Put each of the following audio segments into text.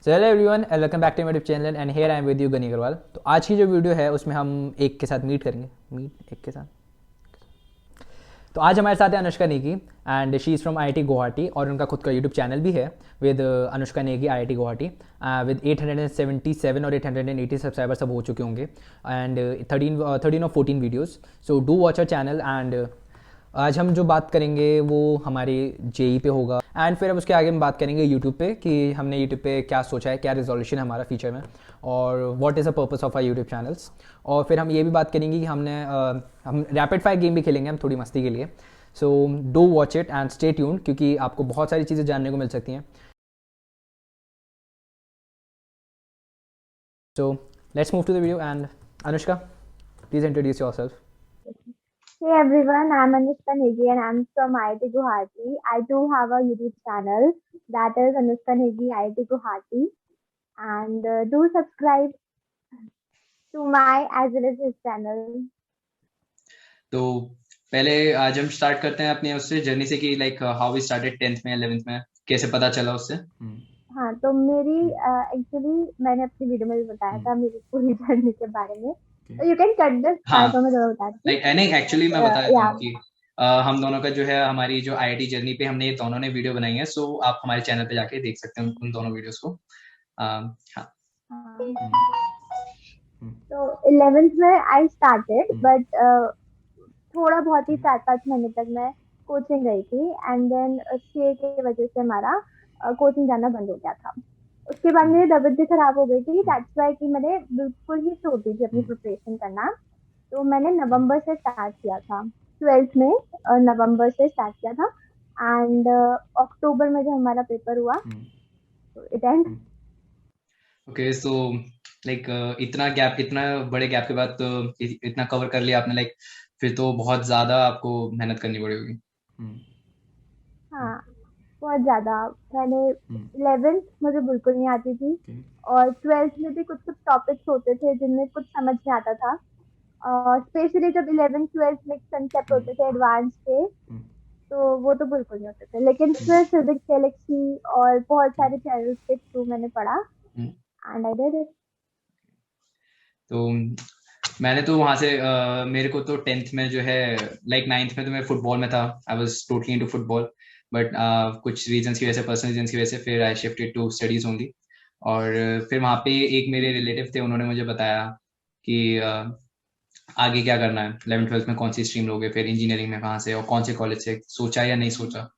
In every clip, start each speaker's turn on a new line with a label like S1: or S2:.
S1: So hello everyone, welcome back to my YouTube channel and here I am with you Gani Agarwal. तो आज की जो video है उसमें हम एक के साथ मीट करेंगे। मीट एक के साथ। तो आज हमारे साथ है Anushka Negi and she is from IIT Guwahati और उनका खुद का यूट्यूब चैनल भी है with Anushka Negi IIT Guwahati with 877 और 880 सब्सक्राइबर सब हो चुके होंगे एंड 13 और 14 videos. So do watch our channel and आज हम जो बात करेंगे वो हमारे जेई पे होगा एंड फिर अब उसके आगे हम बात करेंगे यूट्यूब पे कि हमने यूट्यूब पे क्या सोचा है, क्या रिजोल्यूशन है हमारा फ्यूचर में और what is the purpose of our YouTube channels. और फिर हम ये भी बात करेंगे कि हम रैपिड फायर गेम भी खेलेंगे हम थोड़ी मस्ती के लिए। So do watch it and stay tuned क्योंकि आपको बहुत सारी चीज़ें जानने को मिल सकती हैं। So let's move to the video and Anushka, please introduce yourself.
S2: Hey everyone, I'm Anushka Negi and I'm from IIT Guwahati. I too have a YouTube channel that is Anushka Negi IIT Guwahati and do subscribe to my as well as his channel.
S3: तो पहले आज हम start करते हैं अपने उससे journey से कि like how we started 10th में 11th में कैसे पता चला उससे।
S2: हाँ, तो मेरी एक्चुअली मैंने अपनी वीडियो में भी बताया था मेरी पूरी जर्नी के बारे में। तो यू कैन कट दिस
S3: हाँ
S2: पार्ट में दोनों बता दी।
S3: लाइक नहीं एक्चुअली मैं बता देता
S2: या
S3: हूँ कि हम दोनों का जो है हमारी जो आईआईटी जर्नी पे हमने दोनों ने वीडियो बनाई है, सो आप हमारे चैनल पे जाके देख सकते हैं उन दोनों वीडियोस को। हाँ
S2: तो 11th में आई स्टार्टेड बट थोड़ा बहुत ही 4-5 महीने तक मैं कोचिंग गई थी एंड देन उसके की वजह से हमारा कोचिंग जाना बंद हो गया था। उसके बाद मेरी तबीयत भी खराब हो गई थी, दैट्स वाई कि मैंने बिल्कुल ही छोड़ दी थी अपनी प्रिपरेशन करना। तो मैंने नवंबर से स्टार्ट किया था 12th में, नवंबर से स्टार्ट किया था एंड अक्टूबर में जब हमारा पेपर हुआ तो it and.
S3: Okay so like इतना बड़े गैप के बाद तो इतना कवर कर लिया आपने, लाइक फिर तो बहुत ज्यादा आपको मेहनत करनी पड़ी होगी।
S2: हाँ, बहुत ज्यादा। मैंने 11th मुझे बिल्कुल नहीं आती थी और 12th में भी कुछ कुछ टॉपिक्स होते थे जिनमें कुछ समझ नहीं आता था। स्पेशली जब 11th 12th में कंसेप्ट होते थे एडवांस के, तो वो तो बिल्कुल नहीं होते थे। लेकिन फिर फिजिक्स गैलेक्सी और बहुत सारे चैनल्स के थ्रू मैंने पढ़ा एंड आई डिड इट।
S3: तो मैंने तो वहां से मेरे को तो 10th में जो है लाइक 9th में तो मैं फुटबॉल में था, I was totally into football, but कुछ रीजंस की वजह से, पर्सनल रीजंस की वजह से फिर I shifted to studies only. और फिर वहाँ पे एक मेरे रिलेटिव थे, उन्होंने मुझे बताया कि आगे क्या करना है, 11th 12th में कौन सी स्ट्रीम लोगे, फिर इंजीनियरिंग में कहाँ से और कौन से कॉलेज से, सोचा या नहीं सोचा।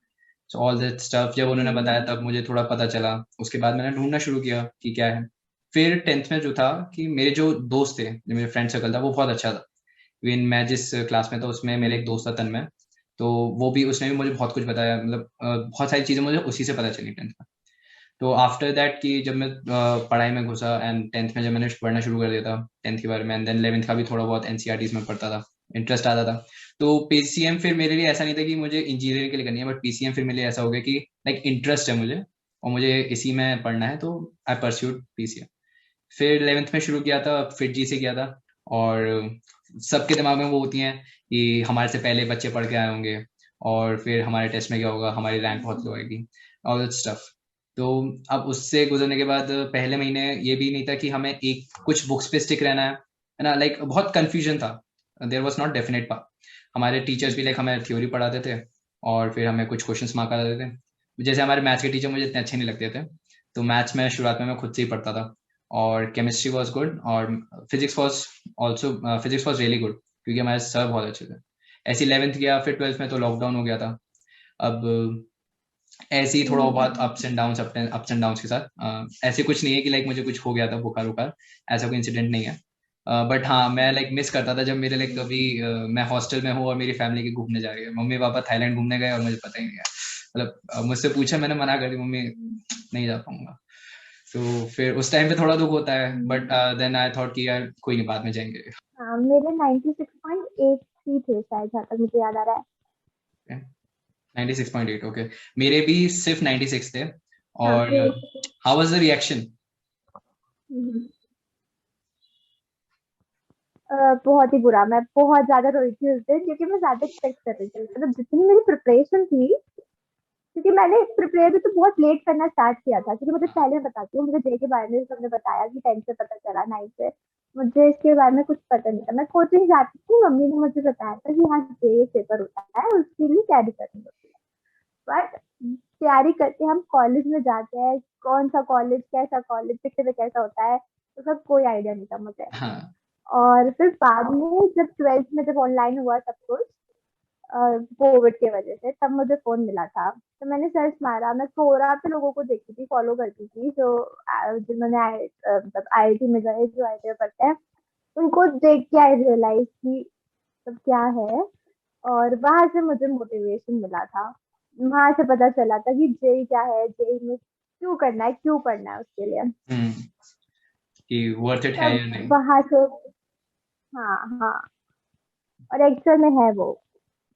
S3: सो ऑल दैट स्टफ जब उन्होंने बताया तब मुझे थोड़ा पता चला। उसके बाद मैंने ढूंढना शुरू किया कि क्या है। फिर 10th में जो था कि मेरे जो दोस्त थे, जो मेरे फ्रेंड सर्कल था वो बहुत अच्छा था। इवन मैं जिस क्लास में था उसमें मेरा एक दोस्त था तन्मय, तो वो भी, उसने भी मुझे बहुत कुछ बताया, मतलब बहुत सारी चीज़ें मुझे उसी से पता चली 10th में। तो आफ्टर दैट कि जब मैं पढ़ाई में घुसा एंड 10th में जब मैंने पढ़ना शुरू कर दिया था 10th के बारे में, एंड देन 11th का भी थोड़ा बहुत एनसीईआरटीज में पढ़ता था, इंटरेस्ट आता था। तो पीसीएम फिर मेरे लिए ऐसा नहीं था कि मुझे इंजीनियरिंग के लिए करनी है, बट पीसीएम फिर मेरे लिए ऐसा हो गया कि लाइक इंटरेस्ट है मुझे और मुझे इसी में पढ़ना है, तो आई परस्यूड पीसीएम। फिर 11th में शुरू किया था, फिर जी से किया था। और सबके दिमाग में वो होती हैं कि हमारे से पहले बच्चे पढ़ के आए होंगे और फिर हमारे टेस्ट में क्या होगा, हमारी रैंक बहुत लो आएगी, ऑल दैट स्टफ। तो अब उससे गुजरने के बाद पहले महीने ये भी नहीं था कि हमें एक कुछ बुक्स पे स्टिक रहना है ना, लाइक बहुत कंफ्यूजन था, there was not definite path. हमारे टीचर्स भी लाइक हमें थ्योरी पढ़ाते थे और फिर हमें कुछ क्वेश्चंस मार्क आ देते थे। जैसे हमारे मैथ्स के टीचर मुझे इतने अच्छे नहीं लगते थे, तो मैथ्स में शुरुआत में मैं खुद से ही पढ़ता था। और केमिस्ट्री वाज गुड और physics was also, physics was really good क्योंकि हमारे सर बहुत अच्छे थे। ऐसे 11th गया, फिर 12th में तो लॉकडाउन हो गया था। अब ऐसे ही थोड़ा बहुत अप्स एंड डाउन्स के साथ, ऐसे कुछ नहीं है कि लाइक मुझे कुछ हो गया था बुखार वुखार, ऐसा कोई इंसिडेंट नहीं है। बट हाँ, मैं लाइक मिस करता था जब मेरे लाइक कभी मैं हॉस्टल में हूँ और मेरी फैमिली के घूमने जा रही है, मम्मी पापा थाईलैंड घूमने गए और मुझे पता ही नहीं है, मतलब मुझसे पूछा, मैंने मना कर दी, मम्मी नहीं जा पाऊंगा। तो फिर उस टाइम पे थोड़ा दुख होता है, बट देन आई थॉट कि यार कोई नहीं, बाद में जाएंगे।
S2: हाँ, मेरे 96.83 थे शायद, जहाँ तक मुझे याद आ रहा है।
S3: 96.8, ओके। मेरे भी सिर्फ 96 थे।
S2: हाँ,
S3: और
S2: मेरे
S3: हाउ वाज द रिएक्शन?
S2: बहुत ही बुरा। मैं बहुत ज्यादा रोई थी उस दिन क्योंकि मैं ज्यादा एक्सपेक्ट कर रही थी, मतलब जितनी मेरी प्रिपरेशन थी क्योंकि मैंने प्रिपेयर भी तो बहुत लेट करना स्टार्ट किया था, क्योंकि मुझे पहले बताती हूँ, मुझे जे के बारे में सबने बताया कि 10th से पता चला, 9th से मुझे इसके बारे में कुछ पता नहीं था। मैं कोचिंग जाती थी, मम्मी ने मुझे बताया था कि हाँ जे पेपर होता है, उसके लिए तैयारी करनी होती है। बट तैयारी करके हम कॉलेज में जाते हैं, कौन सा कॉलेज, कैसा कॉलेज, पिक्चर में कैसा होता है, उसका कोई आइडिया नहीं था मुझे।
S3: हाँ
S2: और फिर बाद में जब 12th में जब ऑनलाइन हुआ सब कुछ, कोविड की वजह से, तब मुझे फोन मिला था। तो मैंने सर्च मारा, मैं कोरा पे लोगों को देखती थी, फॉलो करती थी, जो जिन्होंने मतलब आईआईटी में गए, जो आईआईटी में पढ़ते हैं, उनको देख के आई रियलाइज कि सब क्या है। और वहां से मुझे मोटिवेशन मिला था, वहां से पता चला था कि जेई क्या है, जेई में क्यों करना है, क्यों पढ़ना है उसके लिए।
S3: कि वर्थ इट है
S2: तब
S3: या नहीं।
S2: वहां से, हाँ हाँ, और एक्चुअल में है वो।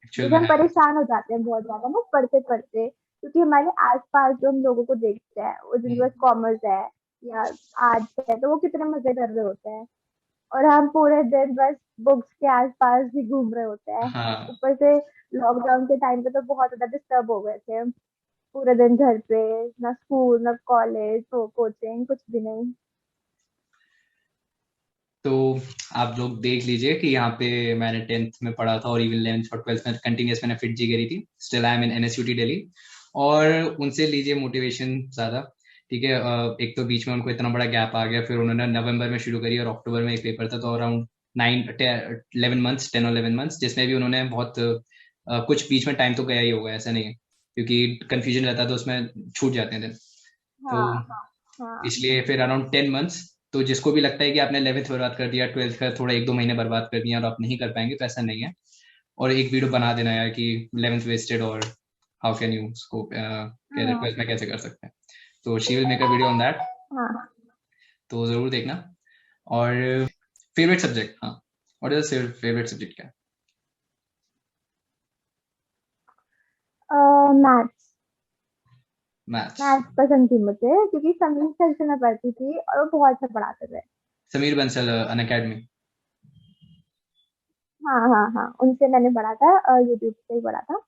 S3: एक्चुअल
S2: जैसे
S3: में
S2: हम
S3: है।
S2: परेशान हो जाते हैं बहुत ज्यादा ना पढ़ते पढ़ते, क्योंकि हमारे आसपास जो हम लोगों को देखते हैं, वो जिनके
S3: हम्म,
S2: पास कॉमर्स है या आर्ट्स है, तो वो कितने मजे कर रहे होते हैं, और हम पूरे दिन बस बुक्स के आसपास ही घूम रहे होते हैं।
S3: हाँ।
S2: ऊपर से लॉकडाउन के टाइम पे तो बहुत ज्यादा डिस्टर्ब हो गए थे, पूरे दिन घर पे, ना स्कूल ना कॉलेज, तो कोचिंग कुछ भी नहीं।
S3: तो आप लोग देख लीजिए कि यहाँ पे मैंने 10th में पढ़ा था और इवन 11th और 12th में कंटिन्यूस मैंने फिट जी करी थी। Still I am in NSUT Delhi, और उनसे लीजिए मोटिवेशन ज्यादा। ठीक है, एक तो बीच में उनको इतना बड़ा गैप आ गया, फिर उन्होंने नवंबर में शुरू करी और अक्टूबर में एक पेपर था, तो अराउंड 9 11 मंथ्स, 10 और 11 मंथ्स, जिसमें भी उन्होंने बहुत कुछ बीच में टाइम तो गया ही होगा, ऐसा नहीं है, क्योंकि कंफ्यूजन रहता है तो उसमें छूट जाते हैं दिन। तो
S2: हाँ हाँ
S3: इसलिए फिर अराउंड 10 मंथ्स। तो जिसको भी लगता है कि आपने 11th बर्बाद कर दिया, 12th का थोड़ा 1 2 महीने बर्बाद कर दिया और आप नहीं कर पाएंगे, तो ऐसा नहीं है। और एक वीडियो बना देना यार कि 11th वेस्टेड और हाउ कैन यू उसको कहते हैं
S2: हाँ
S3: 12th में कैसे कर सकते हैं। तो she will make a video on that,
S2: हाँ।
S3: तो जरूर देखना। और फेवरेट सब्जेक्ट, हाँ, व्हाट इज फेवरेट सब्जेक्ट क्या है?
S2: मैथ्स।
S3: मैथ्स।
S2: मैथ्स पसंद थी मुझे, क्योंकि समीर सर से मैं पढ़ती थी और वो बहुत अच्छा पढ़ाते थे।
S3: समीर बंसल अन अकेडमी।
S2: हाँ हाँ हाँ, उनसे मैंने पढ़ा था, यूट्यूब से ही पढ़ा था।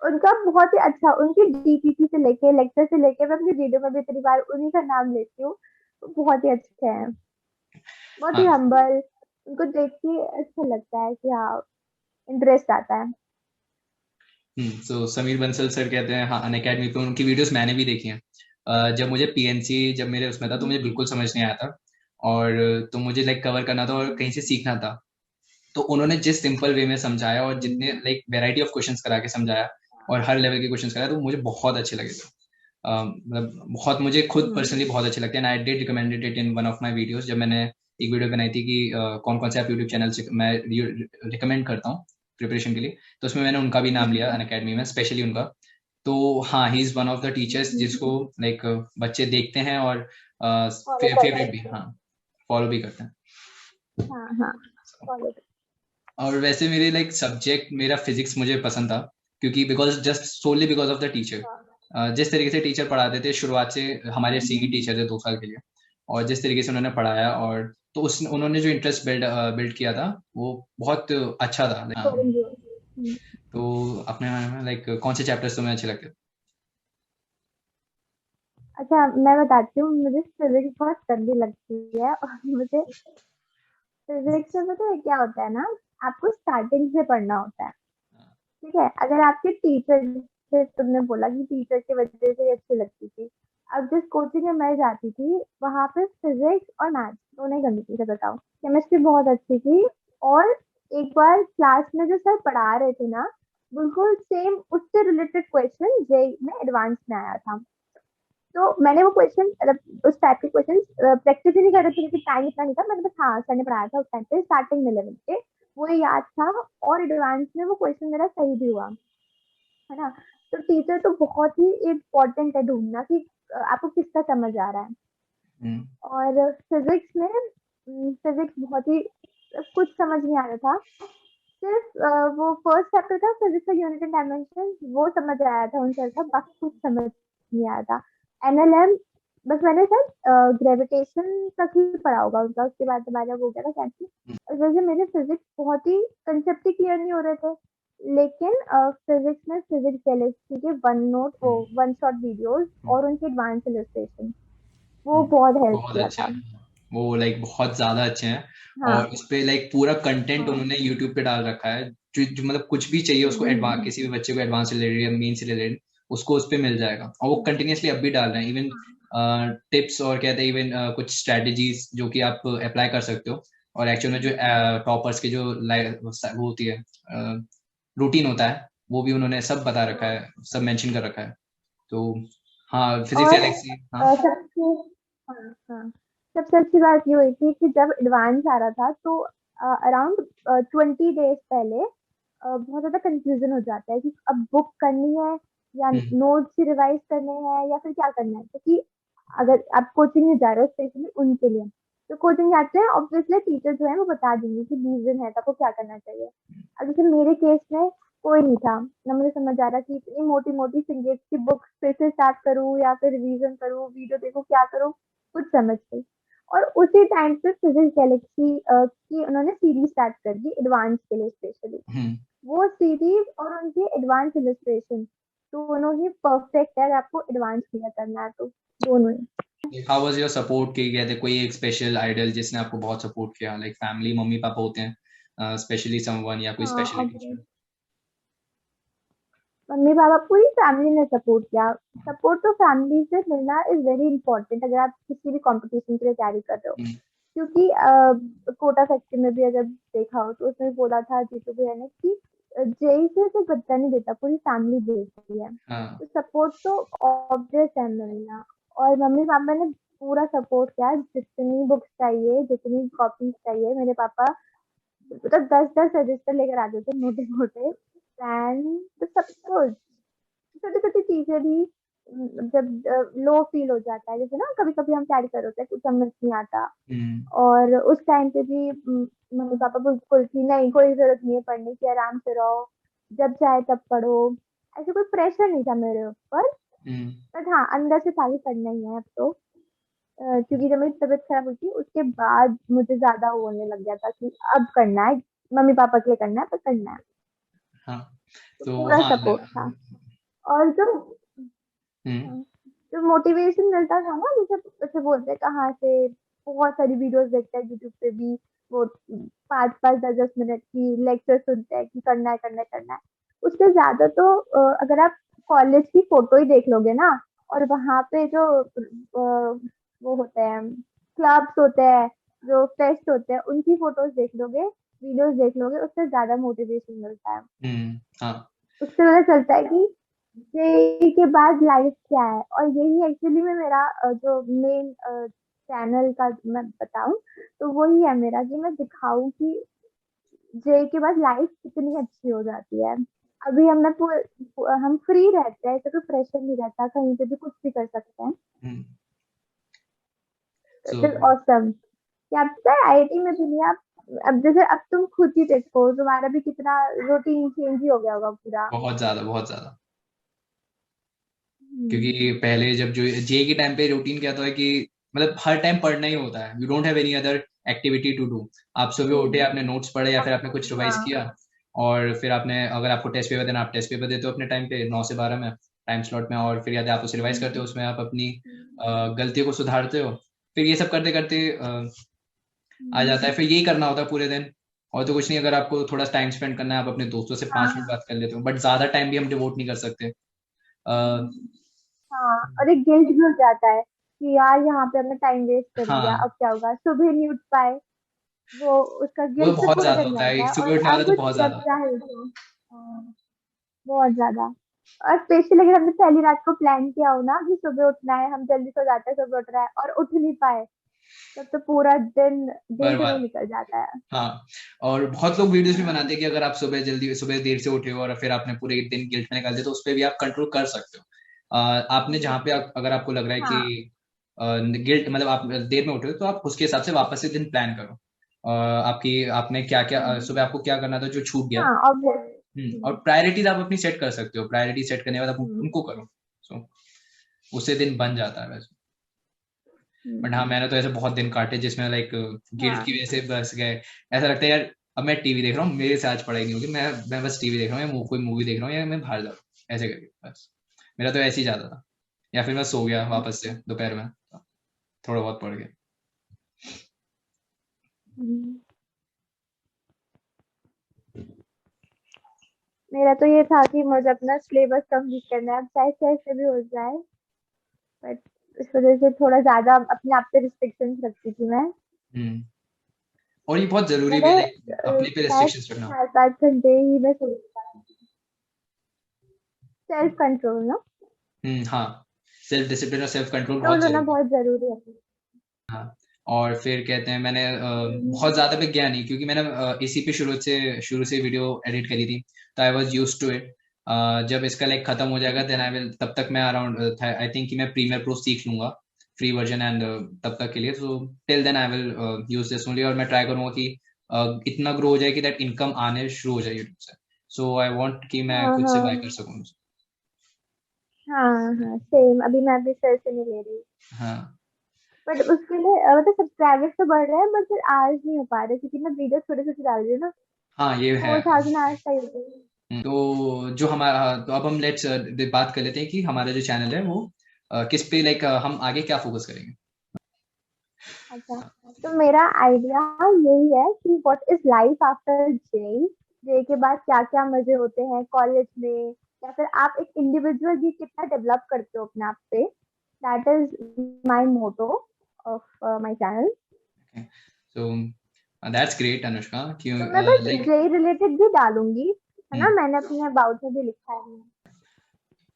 S2: उनका बहुत ही अच्छा, उनकी डीपीटी से लेके लेक्चर से लेके, मैं अपनी वीडियो में भी इतनी बार उन्हीं का नाम लेती हूँ। वो बहुत ही अच्छे हैं, बहुत ही
S3: हाँ।
S2: हम्बल। उनको देख के अच्छा लगता है कि हाँ, इंटरेस्ट आता है।
S3: तो समीर बंसल सर कहते हैं, हाँ, अन अकेडमी पे उनकी वीडियोस मैंने भी देखी हैं। जब मुझे पीएनसी, जब मेरे उसमें था, तो मुझे बिल्कुल समझ नहीं आया था, और तो मुझे लाइक कवर करना था और कहीं से सीखना था। तो उन्होंने जिस सिंपल वे में समझाया और जितने लाइक वैरायटी ऑफ क्वेश्चंस करा के समझाया, और हर लेवल के क्वेश्चंस कराया, तो मुझे बहुत अच्छे लगे थे। मतलब बहुत, मुझे खुद
S2: हम्म,
S3: पर्सनली बहुत अच्छे लगते हैं। I did recommended it in one of my videos, जब मैंने एक वीडियो बनाई थी कि कौन कौन से आप यूट्यूब चैनल से मैं रिकमेंड करता हूँ प्रिपरेशन के लिए, तो उसमें मैंने उनका भी नाम लिया, अन अकेडमी में स्पेशली उनका। तो हाँ, he is one of the teachers जिसको लाइक बच्चे देखते हैं और
S2: फॉलो करते
S3: फेवरेट भी,
S2: रहते हैं।
S3: हाँ, फॉलो भी करते हैं।
S2: हाँ हाँ, फॉलो।
S3: और वैसे मेरे लाइक सब्जेक्ट, मेरा फिजिक्स मुझे पसंद था, क्योंकि because just so only because of the teacher. जिस तरीके से टीचर पढ़ाते थे शुरुआत से, हमारे सीनियर टीचर थे 2 साल के लिए, और जिस तरीके से उन्होंने पढ़ाया, और तो उस उन्होंने जो इंटरेस्ट बिल्ड बिल्ड किया था, वो बहुत अच्छा था। हाँ।
S2: करेंगे।
S3: तो अपने लाइक कौन से चैप्टर्स तुम्हें अच्छे लगते थे?
S2: अच्छा, मैं बताती हूँ, मुझे फिजिक्स बहुत गंदी लगती है, और मुझे फिजिक्स में पता है क्या होता है ना, आपको स्टार्टिंग से पढ़ना होता है। ठीक है, अगर आपके टीचर, से तुमने बोला कि टीचर की वजह से ये अच्छी लगती थी, अब जिस कोचिंग में मैं जाती थी, वहां पे फिजिक्स और मैथ्स दोनों ही गंदी थी, सच बताओ। केमिस्ट्री बहुत अच्छी थी, और एक बार क्लास में जो सर पढ़ा रहे थे ना, बिल्कुल सेम उससे रिलेटेड क्वेश्चन जेई में एडवांस में आया था। तो मैंने वो क्वेश्चन, मतलब उस टाइप के क्वेश्चन प्रैक्टिस ही नहीं कर रहे थे, क्योंकि टाइम इतना नहीं था। मैंने बस, हाँ, सर ने पढ़ाया था उस टाइम पे स्टार्टिंग में लेवल पे, वो याद था, और एडवांस में वो क्वेश्चन मेरा सही भी हुआ, है ना। तो टीचर तो बहुत ही इम्पोर्टेंट है ढूंढना, कि आपको किसका समझ आ रहा है।
S3: हम्म,
S2: और फिजिक्स में, फिजिक्स बहुत ही कुछ समझ नहीं आ रहा था। सिर्फ वो फर्स्ट चैप्टर था फिजिक्स का, यूनिट एंड डायमेंशन, वो समझ आया था उन सर का, बाकी कुछ समझ नहीं आया था। एनएलएम, बस मैंने सर ग्रेविटेशन तक ही पढ़ा होगा उनका, उसके बाद हमारा वो हो गया था कैंसिल। और वैसे मेरे फिजिक्स बहुत ही कंसेप्ट ही क्लियर नहीं हो रहे थे, लेकिन फिजिक्स में फिजिक्स गैलेक्सी के वन शॉट वीडियोस और उनके एडवांस इलस्ट्रेशन वो बहुत हेल्प
S3: बहुत
S2: किया
S3: अच्छे
S2: था।
S3: हैं वो, लाइक बहुत ज्यादा अच्छे हैं। और
S2: हाँ
S3: उस पे लाइक पूरा कंटेंट
S2: हाँ।
S3: उन्होंने यूट्यूब पे डाल रखा है, जो मतलब कुछ भी चाहिए उसको एडवांस,
S2: हम्म।
S3: किसी भी बच्चे को एडवांस से रिलेटेड या मेन से रिलेटेड, उसको उस पे मिल जाएगा। और वो कंटिन्यूअसली अब भी डाल रहे हैं, इवन टिप्स और कहते हैं इवन कुछ स्ट्रेटजीज जो कि आप अप्लाई कर सकते हो। और एक्चुअल में जो टॉपर्स की जो वो होती है, रूटीन होता है, वो भी उन्होंने सब बता रखा है, सब मेंशन कर रखा है। तो हाँ, फिजिक्स
S2: और
S3: गैलेक्सी, हाँ।
S2: सबसे हाँ हाँ, सबसे अच्छी बात ये हुई थी कि जब एडवांस आ रहा था तो अराउंड 20 डेज पहले बहुत ज्यादा कंफ्यूजन हो जाता है कि अब बुक करनी है या
S3: हम्म
S2: नोट्स रिवाइज करने हैं या फिर क्या करना है, क्योंकि अगर आप कोचिंग में जा रहे हो स्पेशली उनके लिए, तो कोचिंग जाते हैं ऑब्वियसली टीचर जो है वो बता देंगे कि 20 दिन है तो आपको क्या करना चाहिए। अब जैसे मेरे केस में कोई नहीं था, ना मुझे समझ आ रहा कि इतनी मोटी मोटी सिंगेट की बुक फिर से स्टार्ट करूँ या फिर रिवीजन करूँ, वीडियो देखूँ, क्या करूँ, कुछ समझ नहीं। और उसी टाइम पे फिजिक्स गैलेक्सी की उन्होंने सीरीज स्टार्ट कर दी एडवांस के लिए स्पेशली।
S3: हम्म।
S2: वो सीरीज और उनके एडवांस इलस्ट्रेशन दोनों ही परफेक्ट है अगर आपको एडवांस क्लियर करना है तो, दोनों ही।
S3: हाउ वाज योर सपोर्ट की कहते, कोई एक स्पेशल आइडल जिसने आपको बहुत सपोर्ट किया, लाइक फैमिली, मम्मी पापा होते हैं स्पेशली समवन, या कोई
S2: हाँ
S3: specially
S2: obvious।
S3: Teacher?
S2: Mummy papa पूरी फैमिली ने सपोर्ट किया। सपोर्ट तो फैमिली से मिलना इज वेरी इंपॉर्टेंट अगर आप किसी भी कंपटीशन के लिए तैयारी कर रहे हो,
S3: हम्म
S2: क्योंकि कोटा फैक्ट्री में भी अगर देखा हो तो उसमें बोला था जीतू भैया ने कि जेई से सिर्फ बच्चा नहीं देता, पूरी फैमिली देती है।
S3: हाँ
S2: तो सपोर्ट तो ऑब्वियस है मिलना। और मम्मी पापा ने पूरा सपोर्ट किया, जितनी बुक्स चाहिए जितनी कॉपीज चाहिए मेरे पापा मतलब 10-10 रजिस्टर लेकर आते थे मोटे मोटे पेन, तो सब कुछ। छोटी छोटी चीजें भी जब लो फील हो जाता है, जैसे ना कभी कभी हम कैरी कर होते हैं कुछ समझ नहीं आता,
S3: हम्म
S2: और उस टाइम पे भी मम्मी पापा बिल्कुल कि नहीं कोई जरूरत नहीं है पढ़ने की, आराम से रहो, जब चाहे तब पढ़ो। ऐसे कोई प्रेशर नहीं था मेरे ऊपर।
S3: हम्म
S2: बट हाँ अंदर से था कि पढ़ना ही है अब तो। क्योंकि जब मेरी तबीयत खराब हुई थी उसके बाद मुझे ज्यादा वो होने लग गया था कि अब करना है, मम्मी पापा के लिए करना है तो करना है।
S3: हाँ।
S2: तो
S3: तो
S2: पूरा
S3: हाँ
S2: सपोर्ट था। और जो
S3: हम्म
S2: जो मोटिवेशन मिलता था ना, जैसे जैसे बोलते हैं कहाँ से, बहुत सारी वीडियोस देखते हैं यूट्यूब पे भी, वो 5-5 10-10 मिनट की लेक्चर सुनते हैं कि करना है करना है करना है। उससे ज्यादा तो अगर आप कॉलेज की फोटो ही देख लोगे ना, और वहाँ पे जो वो होते हैं क्लब्स होते हैं, जो फेस्ट होते हैं, उनकी फोटोज देख लोगे, वीडियोस देख लोगे, उससे ज्यादा मोटिवेशन मिलता है।
S3: हाँ
S2: उससे पता चलता है कि जेईई के बाद लाइफ क्या है। और यही एक्चुअली में मेरा जो मेन चैनल का मैं बताऊं तो वही है मेरा कि मैं दिखाऊं कि जेईई के बाद लाइफ कितनी अच्छी हो जाती है। अभी हम फ्री रहते हैं, ऐसा कोई प्रेशर नहीं रहता, कहीं पे भी कुछ भी कर सकते हैं।
S3: हम्म। सो
S2: इट इज ऑसम कि आप पता है आईआईटी में भी नहीं आप, अब जैसे अब तुम खुद ही देखो तुम्हारा भी कितना रूटीन चेंज ही हो गया होगा पूरा।
S3: बहुत ज्यादा, बहुत ज्यादा।
S2: हम्म।
S3: क्योंकि पहले जब जो जे के टाइम पे रूटीन क्या था कि मतलब हर टाइम पढ़ना ही होता है, you don't have any other activity to do. आप सुबह उठे,
S2: हम्म।
S3: आपने नोट्स पढ़े या फिर आपने कुछ रिवाइज
S2: हाँ
S3: किया, और फिर आपने, अगर आपको टेस्ट पेपर देना, आप टेस्ट पेपर देते हो अपने टाइम पे 9 से 12 में, टाइम स्लॉट में, और फिर यदि आप उसे रिवाइज करते हो, उसमें आप अपनी गलतियों को सुधारते हो। फिर ये सब करते करते आ जाता है, फिर यही करना होता है पूरे दिन। और तो कुछ नहीं, अगर आपको थोड़ा टाइम स्पेंड करना है, आप अपने दोस्तों से 5 मिनट
S2: हाँ
S3: बात कर लेते हो, बट ज्यादा टाइम भी हम डिवोट नहीं कर सकते।
S2: हाँ। और एक गिल्ट भी हो जाता है कि यार यहाँ पे हमने टाइम वेस्ट कर दिया,
S3: हाँ,
S2: अब क्या होगा, सुबह नहीं उठ पाए, वो उसका
S3: वो
S2: गिल्ट से
S3: बहुत
S2: पूरा
S3: ज्यादा
S2: दिन
S3: होता है,
S2: जाता है।
S3: एक
S2: और
S3: सुबह उठने वाला
S2: अब
S3: तो बहुत
S2: जब
S3: ज्यादा।
S2: चाहे उठो। हाँ, बहुत ज्यादा। और स्पेशली अगर हमने पहली रात को प्लान किया हो ना कि सुबह उठना है, हम जल्दी सो जाते हैं, सुबह उठ रहा है और उठ नहीं पाए, तब तो पूरा दिन गिल्ट में ही
S3: बर्बाद।
S2: निकल जाता है।
S3: हाँ, और बहुत लोग वीडियोस भी
S2: हाँ
S3: बनाते हैं कि अगर आप सुबह देर से उठे हो और फिर आपने पूरे एक दिन गिल्ट में निकाल दिया, तो उस पर भी आप कंट्रोल कर सकते हो। आपने जहाँ पे अगर आपको लग रहा है
S2: हाँ
S3: कि गिल्ट मतलब आप देर में उठे हो, तो आप उसके हिसाब से वापस से दिन प्लान करो। आपकी आपने क्या क्या
S2: हम्म,
S3: सुबह आपको क्या करना था जो छूट गया।
S2: हाँ ऑब्वियस।
S3: और प्रायोरिटीज आप अपनी सेट कर सकते हो, प्रायोरिटी सेट करने के बाद आप
S2: हम्म
S3: उनको करो। सो उससे दिन बन जाता है वैसे। बट हाँ,
S2: हम्म,
S3: मैंने तो ऐसे बहुत दिन काटे जिसमें लाइक गिल्ट
S2: हाँ
S3: की वजह से बस गए। ऐसा लगता है यार, अब मैं टीवी देख रहा हूँ, मेरे से आज पढ़ाई नहीं होगी, मैं बस टीवी देख रहा हूँ या कोई मूवी देख रहा हूँ या मैं बाहर जा रहा हूँ, ऐसे करके बस। मेरा तो ऐसे ही जाता था, या फिर मैं सो गया वापस से दोपहर में, थोड़ा बहुत पढ़ के।
S2: हम्म। मेरा तो ये था कि मुझे अपना सिलेबस कंप्लीट करना है, अब चाहे कैसे भी हो जाए, बट इस वजह से थोड़ा ज्यादा अपने आप पे रिस्ट्रिक्शंस रखती थी मैं।
S3: हम्म। और ये बहुत जरूरी भी
S2: मैंने
S3: है, लाइक अपने पे
S2: शायद
S3: रेस्ट्रिक्शंस रखना।
S2: 4-5 घंटे ही मैं सोच पाती थी। सेल्फ कंट्रोल ना,
S3: हाँ, सेल्फ डिसिप्लिन और सेल्फ कंट्रोल
S2: कंट्रोल
S3: बहुत
S2: होना
S3: जरूरी है।
S2: बहुत जरूरी है।
S3: हाँ। और फिर कहते हैं मैंने
S2: हम्म।
S3: बहुत ज्यादा भी गया नहीं, क्योंकि मैंने इसी पे शुरू से वीडियो एडिट करी थी, तो I was used to it. जब इसका लाइक खत्म हो जाएगा देन आई विल, तब तक मैं अराउंड आई थिंक कि मैं प्रीमियर प्रो सीख लूंगा, फ्री वर्जन, एंड तब तक के लिए, so till then I will use this only. और मैं ट्राई करूंगा कि इतना ग्रो हो जाए कि दैट इनकम आने शुरू हो जाए यूट्यूब से। सो आई वांट कि मैं
S2: हाँ
S3: खुद से बाय
S2: हाँ
S3: कर सकूँ।
S2: हाँ हाँ, सेम अभी मैं भी सर से नहीं ले रही,
S3: हाँ।
S2: बट उसके लिए मतलब सब्सक्राइबर्स तो बढ़ रहे हैं, बट फिर आवर्स नहीं हो पा रहे क्योंकि मैं वीडियो छोटे छोटे डाल रही हूँ ना।
S3: हाँ, ये है।
S2: 4,000 आवर्स का यूट्यूब।
S3: तो जो हमारा, तो अब हम लेट्स बात कर लेते हैं कि हमारा जो चैनल है वो किस पे, लाइक हम आगे क्या फोकस करेंगे।
S2: अच्छा, तो मेरा आइडिया यही है कि व्हाट इज लाइफ आफ्टर जे, जे के बाद क्या क्या मजे होते हैं कॉलेज में, या फिर आप एक इंडिविजुअल भी कितना डेवलप करते हो अपने आप पे। That is my motto of my channel.
S3: So that's great Anushka, क्यों
S2: तो मैं बस
S3: लाइक।
S2: जे रिलेटेड भी डालूंगी, है ना, मैंने अपने अबाउट में भी लिखा है।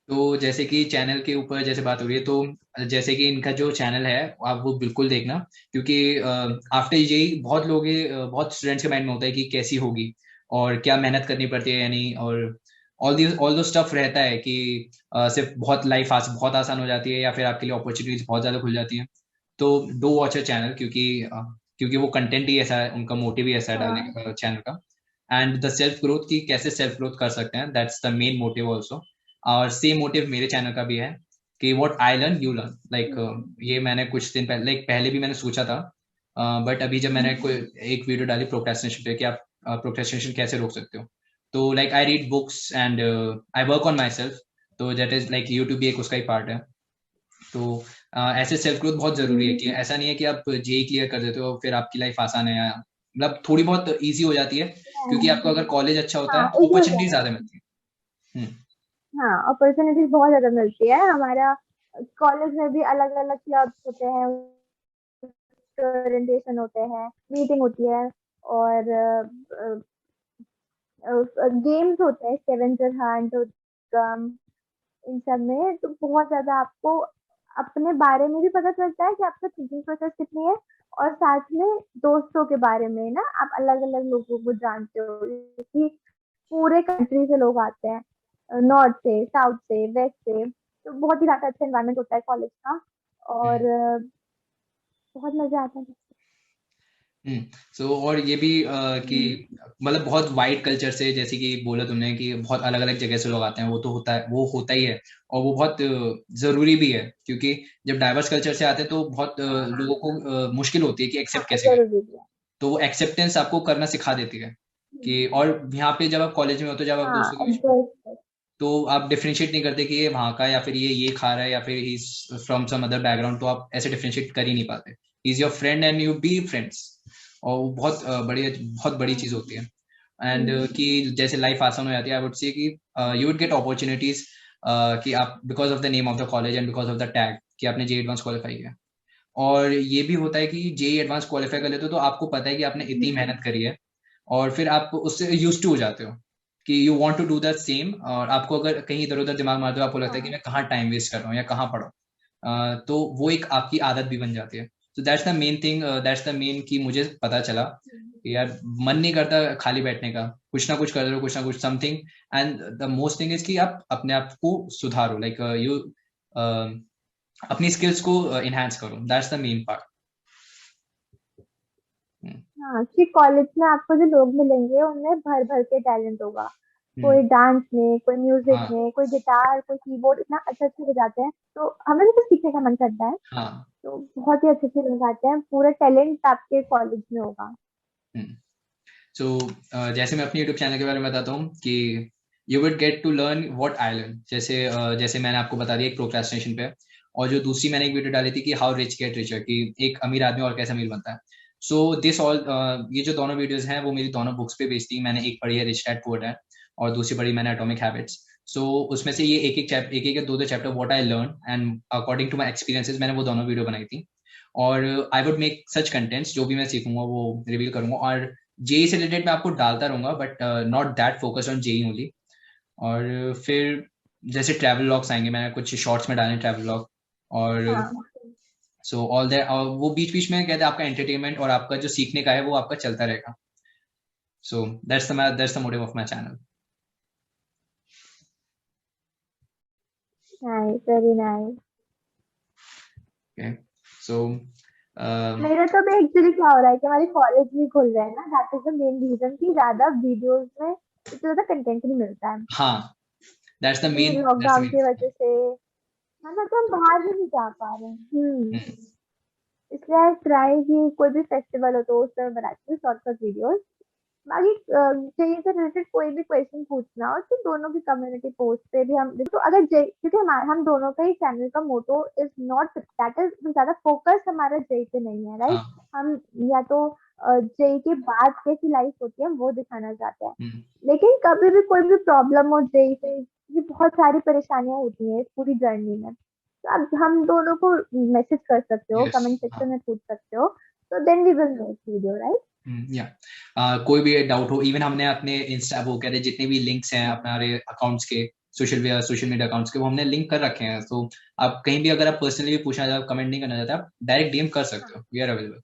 S3: तो जैसे कि चैनल के ऊपर जैसे बात हो रही है, तो जैसे कि इनका जो चैनल है आप वो बिल्कुल देखना, क्योंकि आफ्टर यही बहुत लोग बहुत स्टूडेंट्स के माइंड में होता है कि कैसी होगी और क्या मेहनत करनी पड़ती है यानी, और ऑल दो स्टफ रहता है कि सिर्फ बहुत लाइफ बहुत आसान हो जाती है या फिर आपके लिए अपॉर्चुनिटीज बहुत ज्यादा खुल जाती है। तो डू वॉच अ चैनल, क्योंकि वो कंटेंट ही ऐसा है, उनका मोटिव ही ऐसा है डालने
S2: हाँ
S3: का चैनल का। एंड द सेल्फ ग्रोथ, की कैसे सेल्फ ग्रोथ कर सकते हैं, that's the main motive also. और सेम मोटिव मेरे चैनल का भी है कि what I learn you learn, like ये मैंने कुछ दिन पहले, लाइक पहले भी मैंने सोचा था, बट अभी जब मैंने कोई एक वीडियो डाली प्रोक्रेस्टिनेशन पे कि आप प्रोक्रेस्टिनेशन कैसे रोक सकते हो, तो like I read books and I work on my self. तो दैट इज लाइक यूट्यूब भी एक उसका ही पार्ट है। तो ऐसे सेल्फ ग्रोथ बहुत जरूरी है, कि ऐसा नहीं है कि आप जेई क्लियर कर देते हो फिर आपकी लाइफ आसान है, या मतलब थोड़ी बहुत इजी हो जाती है, क्योंकि आपको अगर कॉलेज अच्छा होता
S2: हाँ,
S3: है तो
S2: इजी हो
S3: अपॉर्चुनिटी
S2: जाता
S3: ज्यादा
S2: है।
S3: मिलती है।
S2: हाँ, अपॉर्चुनिटीज बहुत ज्यादा मिलती है हमारा। कॉलेज में भी अलग अलग क्लब्स होते हैं, ओरिएंटेशन होते हैं, मीटिंग होती है, और गेम्स होते हैं, स्कैवेंजर हंट, इन सब में तो बहुत ज्यादा आपको अपने बारे में भी पता चलता है कि आपका थिंकिंग प्रोसेस कितनी है, और साथ में दोस्तों के बारे में ना आप अलग अलग लोगों को जानते हो, कि पूरे कंट्री से लोग आते हैं, नॉर्थ से, साउथ से, वेस्ट से, तो बहुत ही ज्यादा अच्छा एनवायरनमेंट होता है कॉलेज का, और
S3: हम्म।
S2: बहुत मजा आता है।
S3: हम्म। सो और ये भी कि मतलब बहुत वाइड कल्चर से, जैसे कि बोला तुमने कि बहुत अलग अलग जगह से लोग आते हैं, वो तो होता है, वो होता ही है। और वो बहुत जरूरी भी है, क्योंकि जब डाइवर्स कल्चर से आते हैं तो बहुत लोगों को मुश्किल होती है कि
S2: हाँ,
S3: एक्सेप्ट कैसे करें।
S2: जरूरी भी है।
S3: तो वो एक्सेप्टेंस आपको करना सिखा देती है कि, और यहाँ पे जब आप कॉलेज में हो तो जब आप
S2: हाँ,
S3: दोस्तों के बीच में हो,
S2: एडजस्ट।
S3: तो आप डिफरेंशिएट नहीं करते कि ये वहाँ का या फिर ये खा रहा है या फिर ही फ्रॉम सम अदर बैकग्राउंड, तो आप ऐसे डिफरेंशिएट कर ही नहीं पाते। Is your friend and you be friends. और वो बहुत बड़ी चीज होती है। एंड कि जैसे लाइफ आसान हो जाती है, आई वुड से कि यू वुड गेट अपॉर्चुनिटीज, कि आप because of the name of the college and because of the tag कि आपने जे एडवांस क्वालिफाई किया। और ये भी होता है कि जे एडवांस क्वालिफाई कर लेते हो तो आपको पता है कि आपने इतनी मेहनत करी है, और फिर आप उससे यूज टू हो जाते हो कि you want to do the same. और आपको अगर कहीं इधर उधर दिमाग मारते हो, आपको लगता है कि
S2: हाँ
S3: मैं कहाँ टाइम वेस्ट कर रहा हूँ या कहाँ पढ़ा हूँ। तो वो एक आपकी आदत भी बन जाती है। तो that's the main thing, that's the main कि मुझे पता चला कि यार मन नहीं करता खाली बैठने का, कुछ ना कुछ कर रहे हो, कुछ ना कुछ something. And the most thing is कि आप अपने आप को सुधारो, लाइक यू अपनी स्किल्स को इनहेंस करो, दैट्स द मेन पार्ट।
S2: हाँ, कि कॉलेज में आपको जो लोग मिलेंगे उनमें भर भर के टैलेंट होगा। कोई डांस में, कोई म्यूजिक
S3: हाँ।
S2: में, कोई गिटार, कोई कीबोर्ड, इतना अच्छा अच्छा बजाते हैं, तो हमें भी कुछ सीखने का मन करता है।
S3: हाँ।
S2: तो बहुत ही अच्छे अच्छे लोग आते हैं, पूरा टैलेंट आपके कॉलेज में होगा।
S3: सो जैसे मैं अपनी यूट्यूब चैनल के बारे में बताता हूँ कि you would get to learn what I learn. जैसे मैंने आपको बता दिया एक प्रोक्रेस्टिनेशन पे, और जो दूसरी मैंने एक वीडियो डाली थी कि हाउ रिच गेट रिचर, कि एक अमीर आदमी और कैसे अमीर बनता है। सो दिस ऑल, ये जो दोनों वीडियोस हैं वो मेरी दोनों बुक्स पे बेस्ड थी। मैंने एक पढ़ी है रिच डैड पुअर डैड, और दूसरी पढ़ी मैंने एटॉमिक हैबिट्स। सो उसमें से ये एक दो chapter what I learn and according to my experiences, मैंने वो दोनों वीडियो बनाई थी। और I would make such contents, जो भी मैं सीखूंगा वो रिवील करूंगा, और जेई से रिलेटेड मैं आपको डालता रहूंगा, but not that focus on JEE only. और फिर जैसे ट्रैवल व्लॉग्स आएंगे, मैंने कुछ शॉर्ट्स में डाले ट्रैवल व्लॉग। और
S2: हाँ
S3: सो ऑल दैट, वो बीच बीच में कहते हैं आपका एंटरटेनमेंट और आपका जो सीखने का है वो आपका चलता रहेगा। So that's the motive of my channel.
S2: Nice, very nice.
S3: Okay, so
S2: मेरा तो भी एक्चुअली क्या हो रहा है कि हमारी कॉलेज भी खुल रहे हैं ना, that is the main reason कि ज्यादा वीडियोस में इतना ज्यादा कंटेंट नहीं मिलता है
S3: हाँ, दैट्स द
S2: कि
S3: मेन
S2: लॉकडाउन की वजह से, है ना, तो हम बाहर भी नहीं जा पा रहे हैं। इसलिए ट्राई कि कोई भी फेस्टिवल हो तो उस समय बनाती हूँ शॉर्टकट वीडियोस। बाकी जेई से रिलेटेड कोई भी क्वेश्चन पूछना हो तो दोनों की कम्युनिटी पोस्ट पे भी हम तो अगर जेई, क्योंकि हम दोनों का ही चैनल का motto is not that is, ज्यादा फोकस हमारा जेई पे नहीं है, राइट।
S3: हाँ।
S2: हम या तो जेई के बाद कैसी लाइफ होती है हम वो दिखाना चाहते हैं।
S3: हम्म,
S2: लेकिन कभी भी कोई भी प्रॉब्लम हो जेई से, ये बहुत सारी परेशानियां होती हैं इस पूरी जर्नी में, तो अब हम दोनों को मैसेज कर सकते हो,
S3: यस,
S2: कमेंट
S3: हाँ।
S2: सेक्शन में पूछ सकते हो, तो then we will make video, right.
S3: या कोई भी डाउट हो, इवन हमने अपने इंस्टा वो कहते हैं जितने भी लिंक्स हैं हमारे अकाउंट्स के, सोशल मीडिया अकाउंट्स के, वो हमने लिंक कर रखे हैं। तो आप कहीं भी अगर आप पर्सनली भी पूछना चाहते, कमेंट नहीं करना चाहते, आप डायरेक्ट डीएम कर सकते हो, वी आर अवेलेबल।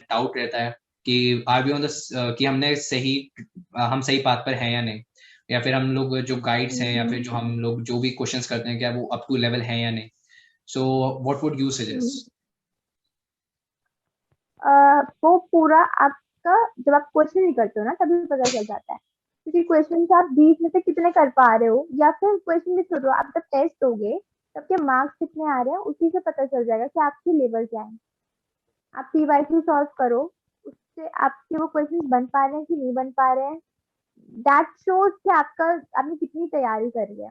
S3: डाउट रहता है कि आर वी ऑन द, कि हम सही पाथ पर हैं या नहीं, या फिर हम लोग जो गाइड्स हैं, या फिर जो हम लोग जो भी क्वेश्चंस करते हैं क्या वो अप टू लेवल है या नहीं। So what would you suggest?
S2: वो पूरा आपका, जब आप क्वेश्चन नहीं करते हो ना तभी पता चल जाता है, क्योंकि क्वेश्चन आप 20 में से कितने कर पा रहे हो, या फिर क्वेश्चन भी छोड़ो, आप जब टेस्ट दोगे तब के मार्क्स कितने आ रहे हैं उसी से पता चल जाएगा कि आपकी लेवल क्या है। आप पीवाईक्यू सॉल्व करो, उससे आपके वो क्वेश्चन बन पा रहे हैं कि नहीं बन पा रहे हैं, दैट शोज कि आपने कितनी तैयारी करी है।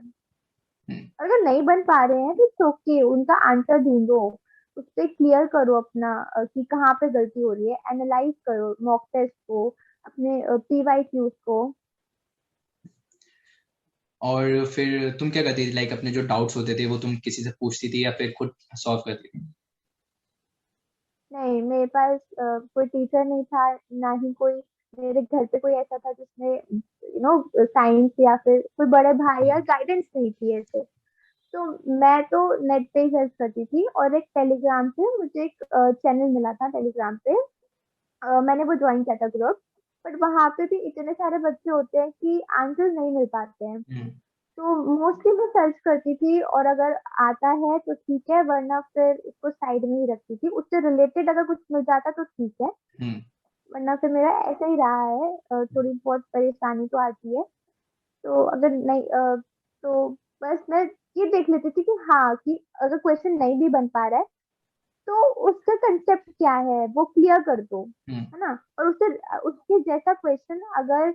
S2: अगर नहीं बन पा रहे हैं तो ओके, उनका आंसर ढूंढो, उससे क्लियर करो अपना कि कहाँ पे गलती हो रही है, एनालाइज करो मॉक टेस्ट को, अपने पीवाईक्यूज को।
S3: और फिर तुम क्या करती थी, लाइक अपने जो डाउट्स होते थे वो तुम किसी से पूछती थी या फिर खुद सॉल्व करती थी?
S2: नहीं, मेरे पास कोई टीचर नहीं था, ना ही कोई मेरे घर पे कोई ऐसा था जिसने साइंस या फिर कोई बड़े भाई या गाइडेंस नहीं थी ऐसे। तो मैं तो नेट पे ही सर्च करती थी, और एक टेलीग्राम पे मुझे एक चैनल मिला था टेलीग्राम पे, मैंने वो ज्वाइन किया था ग्रुप। बट वहां पे भी इतने सारे बच्चे होते हैं कि आंसर नहीं मिल पाते हैं,
S3: हम्म,
S2: तो मोस्टली मैं सर्च करती थी, और अगर आता है तो ठीक है, वरना फिर उसको साइड में ही रखती थी, उससे रिलेटेड अगर कुछ मिल जाता तो ठीक है,
S3: हम्म,
S2: वरना फिर मेरा ऐसा ही रहा है। थोड़ी बहुत परेशानी तो आती है, तो अगर नहीं तो बस मैं ये देख लेती थी कि हाँ, कि अगर क्वेश्चन नहीं भी बन पा रहा है तो उसका कंसेप्ट क्या है वो क्लियर कर दो,
S3: हम्म,
S2: है ना। और उससे उसके जैसा क्वेश्चन अगर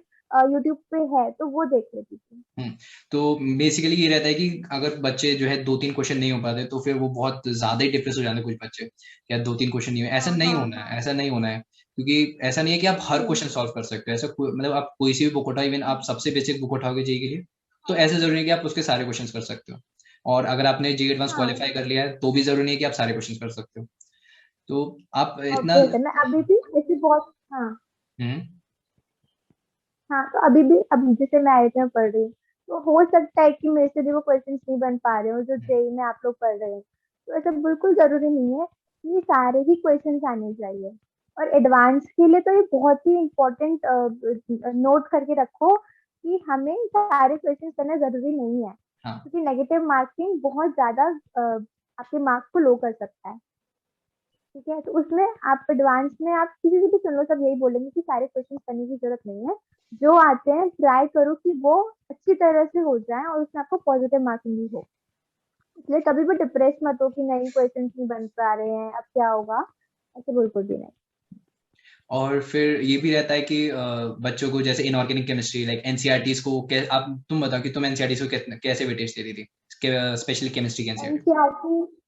S2: यूट्यूब पे है तो वो देख लेती थी।
S3: हम्म। तो बेसिकली ये रहता है कि अगर बच्चे जो है दो तीन क्वेश्चन नहीं हो पाते तो फिर वो बहुत ज्यादा ही डिप्रेस हो जाते हैं कुछ बच्चे, या दो तीन क्वेश्चन नहीं हुए। ऐसा
S2: हाँ
S3: नहीं
S2: हाँ
S3: होना
S2: हाँ।
S3: है, ऐसा नहीं होना है, क्योंकि ऐसा नहीं है कि आप हर
S2: हम्म,
S3: क्वेश्चन सॉल्व कर सकते हो। मतलब आप कोई सी भी बुक उठाओ, इवन आप सबसे बेसिक बुक उठाओगे जेई के लिए, तो ऐसा जरूरी नहीं कि आप उसके सारे क्वेश्चन कर सकते हो। और अगर आपने जेई एडवांस
S2: हाँ,
S3: क्वालिफाई कर लिया है तो भी जरूरी नहीं है कि आप सारे क्वेश्चन कर सकते हो। तो आप इतना।
S2: ऑब्वियस है, मैं अभी भी ऐसी बहुत, हाँ
S3: हम्म,
S2: हाँ, तो अभी भी, अब जैसे मैं आईआईटी में पढ़ रही हूँ, तो हो सकता है कि मेरे से भी वो क्वेश्चन नहीं बन पा रहे हो जो जेई में आप लोग पढ़ रहे हो, तो ऐसा बिल्कुल जरूरी नहीं है कि सारे ही क्वेश्चन आने चाहिए। और एडवांस के लिए तो ये बहुत ही इम्पोर्टेंट नोट करके रखो कि हमें सारे क्वेश्चन करना जरूरी नहीं है,
S3: हाँ,
S2: क्योंकि नेगेटिव मार्किंग बहुत ज्यादा आपके मार्क्स को लो कर सकता है। ठीक है, तो उसमें आप एडवांस में आप किसी से भी सुन लो, सब यही बोलेंगे कि सारे क्वेश्चन करने की जरूरत नहीं है, जो आते हैं ट्राई करो कि वो अच्छी तरह से हो जाए और उसमें आपको पॉजिटिव मार्किंग भी हो। इसलिए कभी भी डिप्रेस मत हो कि नहीं क्वेश्चन नहीं बन पा रहे हैं, अब क्या होगा, ऐसे बिल्कुल भी नहीं।
S3: और फिर ये भी रहता है कि बच्चों को जैसे इनऑर्गेनिक केमिस्ट्री लाइक एनसीईआरटीज को आप तुम बताओ कि तुम एनसीईआरटीज को कैसे वेटेज देती थी, स्पेशली केमिस्ट्री की एनसीईआरटी।
S2: एनसीईआरटी,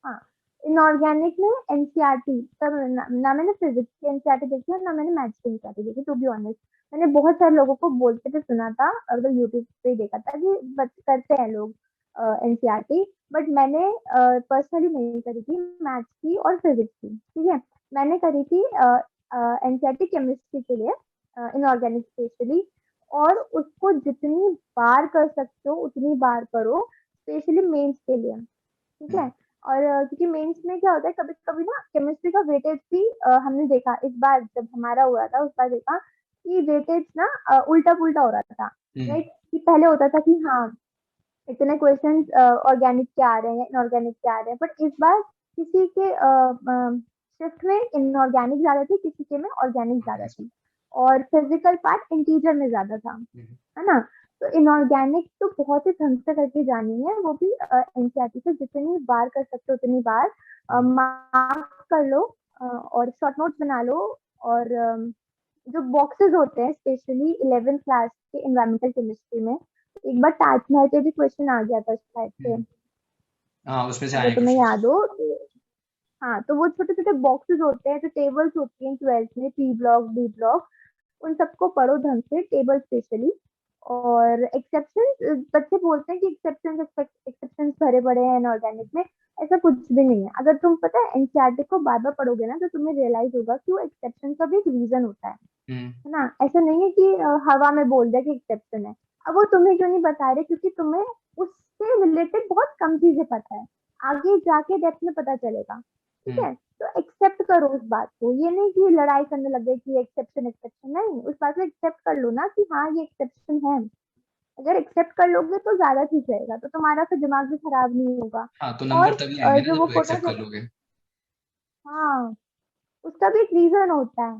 S2: हाँ, इनऑर्गेनिक में एनसीईआरटी तब ना मैंने फिजिक्स की एनसीईआरटी देखी और ना मैंने मैथ्स की एनसीईआरटी देखी, टू बी ऑनेस्ट। मैंने बहुत सारे लोगों को बोलते थे, सुना था, और यूट्यूब पे ही देखा था कि करते हैं लोग एनसीईआरटी, बट मैंने पर्सनली नहीं करी थी मैथ्स की और फिजिक्स की। ठीक है, मैंने करी थी एनसीईआरटी केमिस्ट्री के लिए, इनऑर्गेनिक स्पेशली। और उसको जितनी बार कर सकते हो उतनी बार करो, स्पेशली मेंस के लिए। ठीक है। और क्योंकि मेंस में क्या होता है, कभी कभी ना केमिस्ट्री का वेटेज भी हमने देखा, इस बार जब हमारा हुआ था उस बार देखा कि वेटेज ना उल्टा पुल्टा हो रहा था। राइट, कि पहले होता था कि हाँ इतने क्वेश्चंस ऑर्गेनिक के आ रहे हैं, इनऑर्गेनिक के आ रहे हैं, बट इस बार किसी के शिफ्ट में इनऑर्गेनिक ज्यादा थी, किसी के में ऑर्गेनिक ज्यादा थी, और फिजिकल पार्ट इंटीजर में ज्यादा था, है ना। तो इनऑर्गेनिक तो बहुत ही ढंग से करके जानी है, वो भी एनसीईआरटी से जितनी बार कर सकते हो उतनी बार मार्क कर लो, और शॉर्ट नोट्स बना लो। और जो बॉक्सेस होते हैं स्पेशली 11th क्लास के एनवायरमेंटल केमिस्ट्री में, एक बार टैच में भी क्वेश्चन आ गया था शायद से,
S3: हाँ उसमें से
S2: अगर
S3: आए
S2: तुम्हें
S3: क्वेश्चंस।
S2: याद हो तो। हाँ, तो वो छोटे छोटे बॉक्सेस होते हैं, जो टेबल्स होती हैं 12th में, पी ब्लॉक, डी ब्लॉक, उन सबको पढ़ो ढंग से, टेबल स्पेशली। और एक्सेप्शन, बच्चे बोलते हैं कि एक्सेप्शन भरे पड़े हैं इनऑर्गेनिक में, ऐसा कुछ भी नहीं है। अगर तुम पता है एनसीईआरटी को बार बार पढ़ोगे ना, तो तुम्हें रियलाइज होगा कि वो एक्सेप्शन का भी एक रीजन होता
S3: हम्म।
S2: है ना। ऐसा नहीं है कि हवा में बोल दिया कि एक्सेप्शन है। अब वो तुम्हें क्यों नहीं बता रहे, क्योंकि तुम्हें उससे रिलेटेड बहुत कम चीजें पता है, आगे जाके डेप्थ में पता चलेगा। ठीक
S3: हम्म।
S2: है, तो एक्सेप्ट करो उस बात को, ये नहीं कि लड़ाई करने लगे कि एक्सेप्शन एक्सेप्शन, नहीं, उस बात को एक्सेप्ट कर लो ना कि हाँ ये एक्सेप्शन है। अगर एक्सेप्ट कर लोगे तो ज्यादा ठीक रहेगा, तो तुम्हारा फिर दिमाग भी खराब नहीं होगा।
S3: हाँ तो
S2: और
S3: नंबर तभी आएंगे ना
S2: जो
S3: जब
S2: वो
S3: तुम
S2: कोटा
S3: एक्सेप्ट कर लोगे।
S2: हाँ, उसका भी एक रीजन होता है,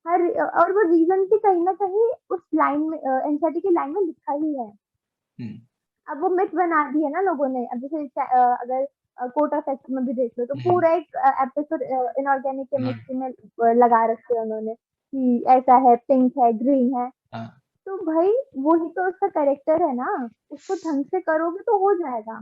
S2: हर, और वो रीजन भी कहीं ना कहीं उस लाइन में, एनसीईआरटी की लाइन में लिखा ही है।
S3: हम्म।
S2: अब वो मिथ बना दी है ना लोगों ने। अब जैसे अगर कोटा फेस्ट में भी देख लो, तो
S3: हम्म।
S2: पूरा एक एपिसोड इनऑर्गेनिक
S3: हाँ।
S2: केमिस्ट्री में लगा रखे हैं उन्होंने, कि ऐसा है, पिंक है, ग्रीन है।
S3: हाँ।
S2: तो भाई वही तो उसका कैरेक्टर है ना, उसको ढंग से करोगे तो हो जाएगा।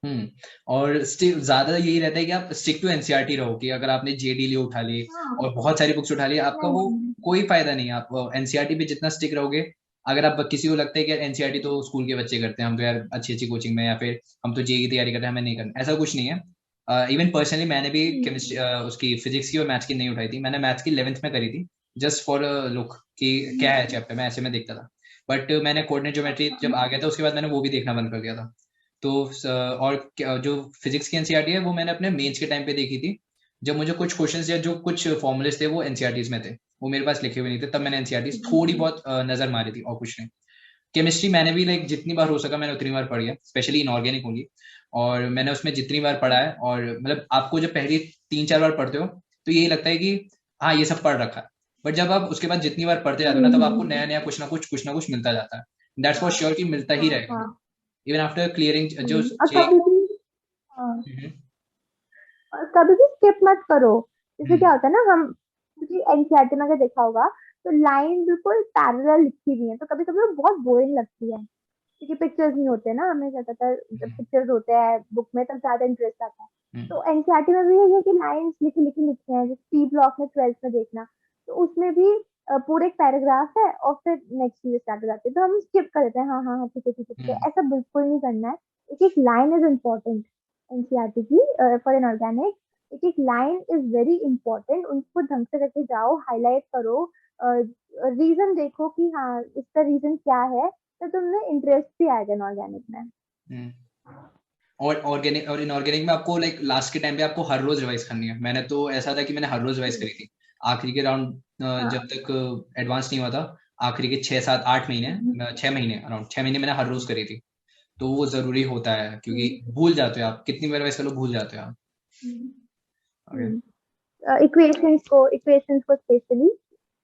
S3: हम्म। और स्टिल ज्यादा यही रहता है कि आप स्टिक टू एनसीईआरटी रहो, कि अगर आपने जेडी लिए उठा ली
S2: हाँ,
S3: और बहुत सारी बुक्स उठा ली, आपका वो
S2: नहीं,
S3: कोई फायदा नहीं है। आप एनसीईआरटी पे जितना स्टिक रहोगे, अगर आप किसी को लगता है कि यार एनसीईआरटी तो स्कूल के बच्चे करते हैं, हम तो यार अच्छी अच्छी कोचिंग में, या फिर हम तो जेई की तैयारी करते हैं, हमें नहीं करना, ऐसा कुछ नहीं है। इवन पर्सनली मैंने भी केमिस्ट्री उसकी फिजिक्स की और मैथ्स की नहीं उठाई थी, मैंने मैथ्स की 11th में करी थी, जस्ट फॉर लुक कि क्या है चैप्टर में, ऐसे में देखता था। बट मैंने कोऑर्डिनेट ज्योमेट्री जब आ गया था उसके बाद मैंने वो भी देखना बंद कर दिया था। तो और जो फिजिक्स की एनसीईआरटी है वो मैंने अपने मेंस के टाइम पे देखी थी, जब मुझे कुछ क्वेश्चंस या जो कुछ फॉर्मूलेस थे वो एनसीईआरटीज में थे, वो मेरे पास लिखे हुए नहीं थे, तब मैंने एनसीईआरटीज थोड़ी बहुत नजर मारी थी और कुछ नहीं। केमिस्ट्री मैंने भी लाइक जितनी बार हो सका मैंने उतनी बार पढ़ी है, स्पेशली इनऑर्गेनिक होंगी, और मैंने उसमें जितनी बार पढ़ा है, और मतलब आपको जब पहली 3-4 बार पढ़ते हो तो यही लगता है कि हाँ ये सब पढ़ रखा है, बट जब आप उसके बाद जितनी बार पढ़ते जाते हो ना, तब आपको नया नया कुछ ना कुछ मिलता जाता है। दैट्स फॉर श्योर कि मिलता ही
S2: हाँ,
S3: रहेगा,
S2: हाँ,
S3: इवन आफ्टर क्लियरिंग जो
S2: और
S3: जे।
S2: कभी भी, हाँ,
S3: हम्म।
S2: और कभी भी स्किप मत करो। जैसे
S3: हम्म।
S2: क्या होता है ना, हम, क्योंकि एनसीईआरटी में अगर देखा होगा तो लाइन बिल्कुल पैरेलल लिखी हुई है, तो कभी कभी वो बहुत बोरिंग लगती है, क्योंकि पिक्चर्स नहीं होते ना, हमें ज्यादातर जब
S3: हम्म।
S2: पिक्चर्स होते हैं बुक में तब ज्यादा इंटरेस्ट आता है।
S3: हम्म।
S2: तो एनसीईआरटी में भी यही है कि लाइंस लिखी लिखी लिखी हैं, जैसे सी ब्लॉक में 12th में देखना, तो उसमें भी पूरे एक पैराग्राफ है और फिर नेक्स्ट चीज स्टार्ट हो जाती है, तो हम स्किप कर देते हैं, हाँ हाँ हाँ, ठीक है ठीक है ठीक है,
S3: हम्म।
S2: ऐसा बिल्कुल नहीं करना है। एक एक लाइन इज इम्पोर्टेंट एनसीईआरटी की, फॉर एन ऑर्गेनिक, एक एक लाइन इज वेरी इंपॉर्टेंट, उनको ढंग से करके जाओ, हाईलाइट करो, रीजन देखो कि हाँ इसका रीजन क्या है, तो तुम्हें इंटरेस्ट भी आएगा इनऑर्गेनिक में।
S3: हम्म। और ऑर्गेनिक और इनऑर्गेनिक में आपको लाइक लास्ट के टाइम पे आपको हर रोज रिवाइज करनी है। मैंने तो ऐसा था कि मैंने हर रोज रिवाइज करी थी, आखिरी के राउंड जब
S2: हाँ,
S3: तक एडवांस नहीं हुआ था, आखिरी के 6-7-8 महीने, 6 महीने, अराउंड 6 महीने मैंने हर रोज करी थी। तो वो जरूरी होता है, क्योंकि भूल जाते हो आप, कितनी बार रिवाइज कर लो भूल जाते हो आप। ओके।
S2: इक्वेशंस को स्पेशली,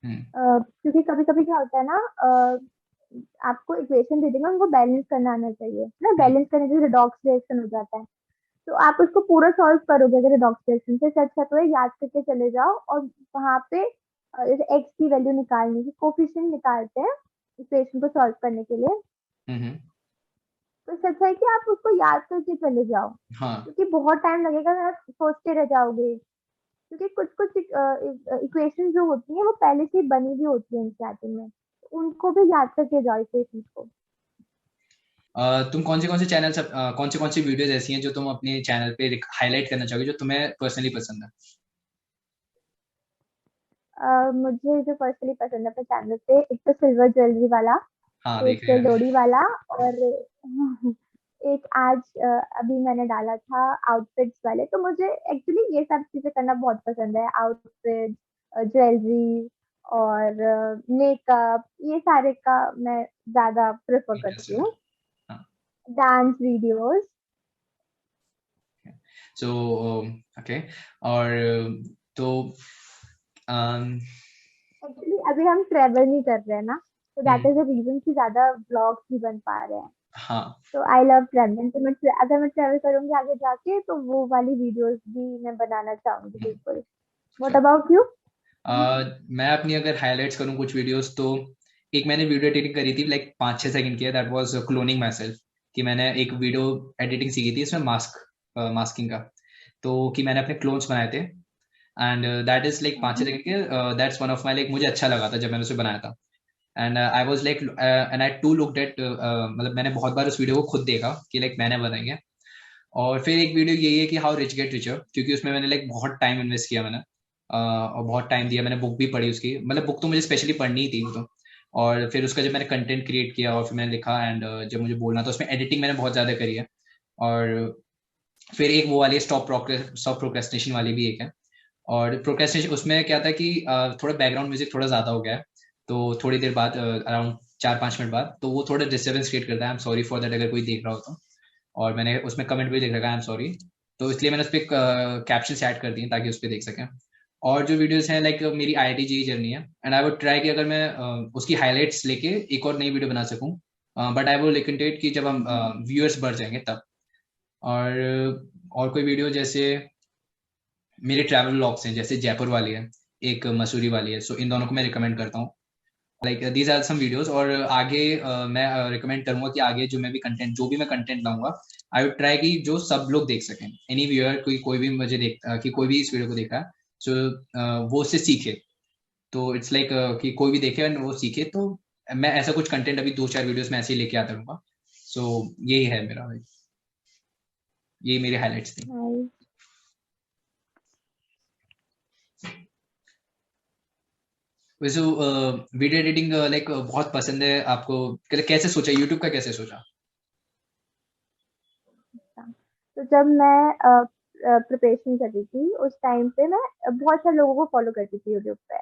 S3: हम्म।
S2: क्योंकि कभी कभी क्या होता है ना, आपको इक्वेशन दे देंगे, उनको बैलेंस करना आना चाहिए ना,
S3: हम्म।
S2: बैलेंस करने से रिडॉक्स रिएक्शन हो जाता है। तो आप उसको पूरा सॉल्व करोगे अगर रिडॉक्स रिएक्शन से, सच सच तो याद करके चले जाओ, और वहां पे जैसे एक्स की वैल्यू निकालने की कोफिशिएंट निकालते हैं इक्वेशन को सॉल्व करने के लिए,
S3: हम्म।
S2: तो सच है कि आप उसको याद करके चले जाओ,
S3: हाँ।
S2: क्योंकि बहुत टाइम लगेगा अगर आप सोचते रह जाओगे, क्योंकि कुछ कुछ इक्वेशन जो होती है वो पहले से ही बनी हुई होती है एनसीईआरटी में, तो उनको भी याद करके जाओ इक्वेशन को।
S3: तुम कौन से चैनल सब कौन सी वीडियोस ऐसी हैं जो तुम अपने चैनल पे हाईलाइट करना चाहोगे, जो तुम्हें पर्सनली पसंद है?
S2: मुझे जो पर्सनली पसंद है अपने चैनल पे, एक तो सिल्वर ज्वेलरी वाला,
S3: हाँ,
S2: एक
S3: देखे हैं।
S2: लोडी वाला, और एक आज अभी मैंने डाला था आउटफिट्स वाले। तो मुझे एक्चुअली ये सब चीजें करना बहुत पसंद है, आउटफिट, ज्वेलरी और मेकअप, ये सारे का मैं ज्यादा प्रेफर करती
S3: इंटरेस्टेड है।
S2: हूँ।
S3: हाँ।
S2: Dance videos.
S3: So okay. और तो um,
S2: एक्चुअली अभी हम ट्रेवल नहीं कर रहे हैं ना, तो that
S3: hmm,
S2: is the reason कि ज्यादा ब्लॉग्स नहीं बन पा रहे हैं।
S3: हाँ।
S2: तो आई लव ट्रैवलिंग, तो अगर मैं ट्रैवल करूंगी आगे जाके तो वो वाली वीडियोस भी मैं बनाना चाहूंगी
S3: हम्म,
S2: बिल्कुल। व्हाट
S3: अच्छा।
S2: About you?
S3: मैं अपनी अगर हाइलाइट्स करूँ कुछ वीडियोस, तो एक मैंने वीडियो एडिटिंग करी थी लाइक 5-6 सेकंड की है, that was cloning my self. कि मैंने एक वीडियो एडिटिंग सीखी थी, इसमें मास्किंग का, तो कि मैंने अपने क्लोन्स बनाए थे। And that is like 5-6 second के, that's one of my like, मुझे अच्छा लगा था जब मैंने उसे बनाया था। And I was like and I too looked at, मतलब मैंने बहुत बार उस वीडियो को खुद देखा कि लाइक मैंने बनाई है। और फिर एक वीडियो यही है कि हाउ रिच गेट रिचर, क्योंकि उसमें मैंने लाइक बहुत टाइम इन्वेस्ट किया मैंने, और बहुत टाइम दिया मैंने, बुक भी पढ़ी उसकी, मतलब बुक तो मुझे स्पेशली पढ़नी ही थी वो तो। और फिर उसका जब मैंने कंटेंट क्रिएट किया और फिर मैंने लिखा, एंड जब मुझे बोलना था, उसमें एडिटिंग मैंने बहुत ज़्यादा करी है। और फिर एक वो वाली है, स्टॉप प्रोक्रेस्टिनेशन वाली भी एक है। और प्रोक्रेस्टिनेशन उसमें क्या था कि थोड़ा बैकग्राउंड म्यूजिक थोड़ा ज़्यादा हो गया है, तो थोड़ी देर बाद, अराउंड 4-5 मिनट बाद, तो वो थोड़ा डिस्टर्बेंस क्रिएट करता है। I am sorry for that अगर कोई देख रहा हो तो। और मैंने उसमें कमेंट भी लिख रखा है, आई एम सॉरी। तो इसलिए मैंने उस पर कैप्शन ऐड कर दिए ताकि उस पर देख सकें। और जो वीडियोस हैं लाइक मेरी IIT जी जर्नी है, एंड आई वुड ट्राई कि अगर मैं उसकी हाइलाइट्स लेके एक और नई वीडियो बना सकूं, बट आई विल लिमिटेड कि जब हम व्यूअर्स बढ़ जाएंगे तब। और कोई वीडियो जैसे मेरे ट्रैवल व्लॉग्स हैं, जैसे जयपुर वाली है, एक मसूरी वाली है, सो इन दोनों को मैं रिकमेंड करता हूँ। Like these are some videos. और आगे मैं रिकमेंड करूंगा कि आगे जो भी मैं कंटेंट लाऊंगा, आई वुड ट्राई कि जो सब लोग देख सकें, एनी व्यूअर, कोई भी मुझे कि कोई भी इस वीडियो को देख रहा है, सो वो उससे सीखे। तो इट्स लाइक कि कोई भी देखे और वो सीखे, तो मैं ऐसा कुछ कंटेंट अभी 2-4 वीडियोस में ऐसे ही लेके आता रहूंगा। सो यही है मेरा, ये मेरे हाईलाइट्स थी।
S2: नाइस।
S3: वैसे वीडियो एडिटिंग लाइक बहुत पसंद है आपको, कैसे सोचा, यूट्यूब का कैसे सोचा?
S2: तो जब मैं प्रिपरेशन कर रही थी उस टाइम पे मैं बहुत सारे लोगों को फॉलो करती थी यूट्यूब पे,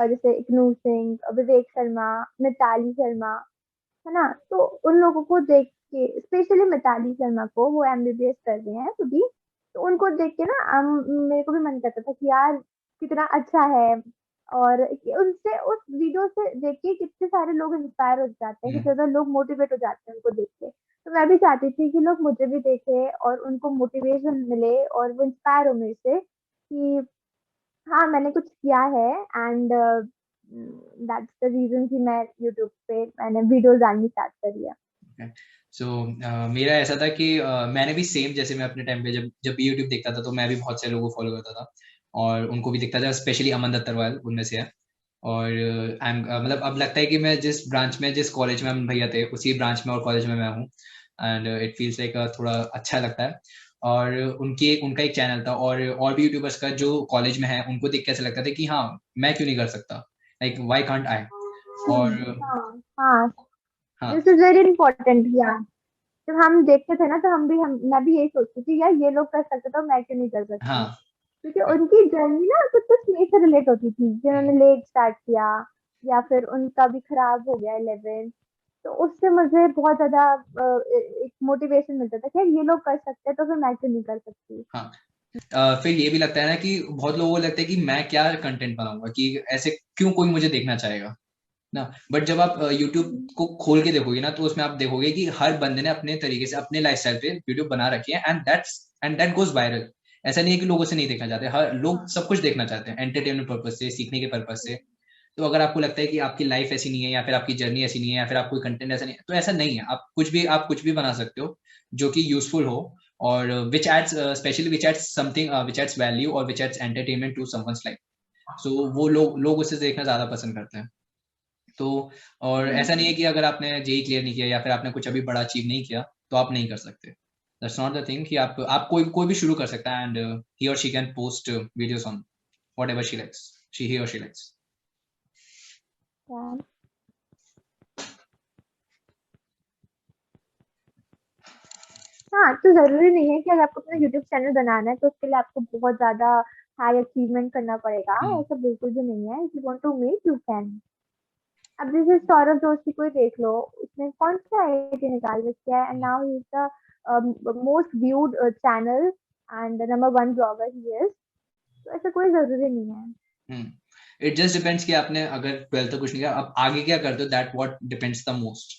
S2: जैसे इग्नू सिंह, विवेक शर्मा, मिताली शर्मा, है ना। तो उन लोगों को देख के, स्पेशली मिताली शर्मा को, वो एमबीबीएस कर रहे हैं खुद ही, तो उनको देख के ना मेरे को भी मन करता था कि यार कितना अच्छा है। और उनसे उस वीडियो से देख के कितने सारे लोग इंस्पायर हो जाते हैं, कितने ज्यादा लोग मोटिवेट हो जाते हैं उनको देख के। तो मैं भी चाहती थी कि लोग मुझे भी देखें और उनको मोटिवेशन मिले और वो इंस्पायर हो मेरे से कि हाँ मैंने कुछ किया है। एंड दैट्स द रीजन कि मैं यूट्यूब पे मैंने वीडियोस डालनी स्टार्ट करी है।
S3: सो मेरा ऐसा था कि मैंने भी सेम, जैसे मैं अपने टाइम पे जब जब भी यूट्यूब देखता था, तो मैं भी बहुत से लोगों को फॉलो करता था और उनको भी देखता था, स्पेशली अमन दत्तरवाल उनमें से है। और आई एम मतलब अब लगता है कि मैं जिस ब्रांच में, जिस कॉलेज में अमन भैया थे, उसी ब्रांच में और कॉलेज में मैं हूँ। एंड इट फील्स लाइक थोड़ा अच्छा लगता है। और उनका एक चैनल था, और भी यूट्यूबर्स का जो कॉलेज में है, उनको देख के ऐसा लगता था कि हाँ, मैं क्यों नहीं कर सकता, लाइक वाई कांट आई। और
S2: हाँ हाँ,
S3: हाँ।
S2: दिस इज वेरी इंपॉर्टेंट यार। जब हम देखते थे ना तो हम मैं भी यही सोचती थी यार ये लोग कर सकते तो मैं क्यों नहीं कर सकती,
S3: हाँ।
S2: क्योंकि उनकी जर्नी ना कुछ कुछ मेरे से रिलेट होती थी, जिन्होंने लेट स्टार्ट किया या फिर उनका भी खराब हो गया 11, तो उससे मुझे बहुत ज्यादा एक मोटिवेशन मिलता था कि यार ये लोग कर सकते हैं तो फिर मैं क्यों नहीं कर सकती।
S3: हाँ। फिर ये भी लगता है ना कि बहुत लोगों को लगता है कि मैं क्या कंटेंट बनाऊंगा, कि ऐसे क्यों कोई मुझे देखना चाहेगा ना। बट जब आप यूट्यूब को खोल के देखोगे ना, तो उसमें आप देखोगे कि हर बंदे ने अपने तरीके से अपने लाइफस्टाइल पे वीडियो बना रखी है, एंड दैट गोज वायरल। ऐसा नहीं है कि लोगों से नहीं देखना चाहते, हर लोग सब कुछ देखना चाहते हैं एंटरटेनमेंट पर्पज से, सीखने के पर्पज से। तो अगर आपको लगता है कि आपकी लाइफ ऐसी नहीं है या फिर आपकी जर्नी ऐसी नहीं है या फिर आपको कंटेंट ऐसा नहीं है, तो ऐसा नहीं है, आप कुछ भी बना सकते हो जो कि यूजफुल हो, और which adds especially which adds something which adds value और which adds entertainment to someone's life. So वो लोग उसे देखना ज्यादा पसंद करते हैं। तो और ऐसा नहीं है कि अगर आपने जेई क्लियर नहीं किया या फिर आपने कुछ अभी बड़ा अचीव नहीं किया तो आप नहीं कर सकते। दैट्स नॉट द थिंग कि आप कोई भी शुरू कर सकता है, एंड ही और she can post videos on whatever she likes, he और शी लाइक्स।
S2: Yeah. हाँ, तो जरूरी नहीं है कि अगर आपको अपना यूट्यूब चैनल बनाना है तो उसके लिए आपको बहुत ज्यादा हाई अचीवमेंट करना पड़ेगा, ऐसा बिल्कुल भी नहीं है। If you want to make you can. अब जैसे सौरभ जोशी को ही देख लो, उसने कौन सा आईआईटी निकाल रखा है, and now he is the most viewed channel and number 1 blogger he is. तो ऐसा कोई जरूरी नहीं है।
S3: इट जस्ट डिपेंड्स कि आपने अगर 12th तक कुछ नहीं किया, अब आगे क्या करते हो, that what depends the most,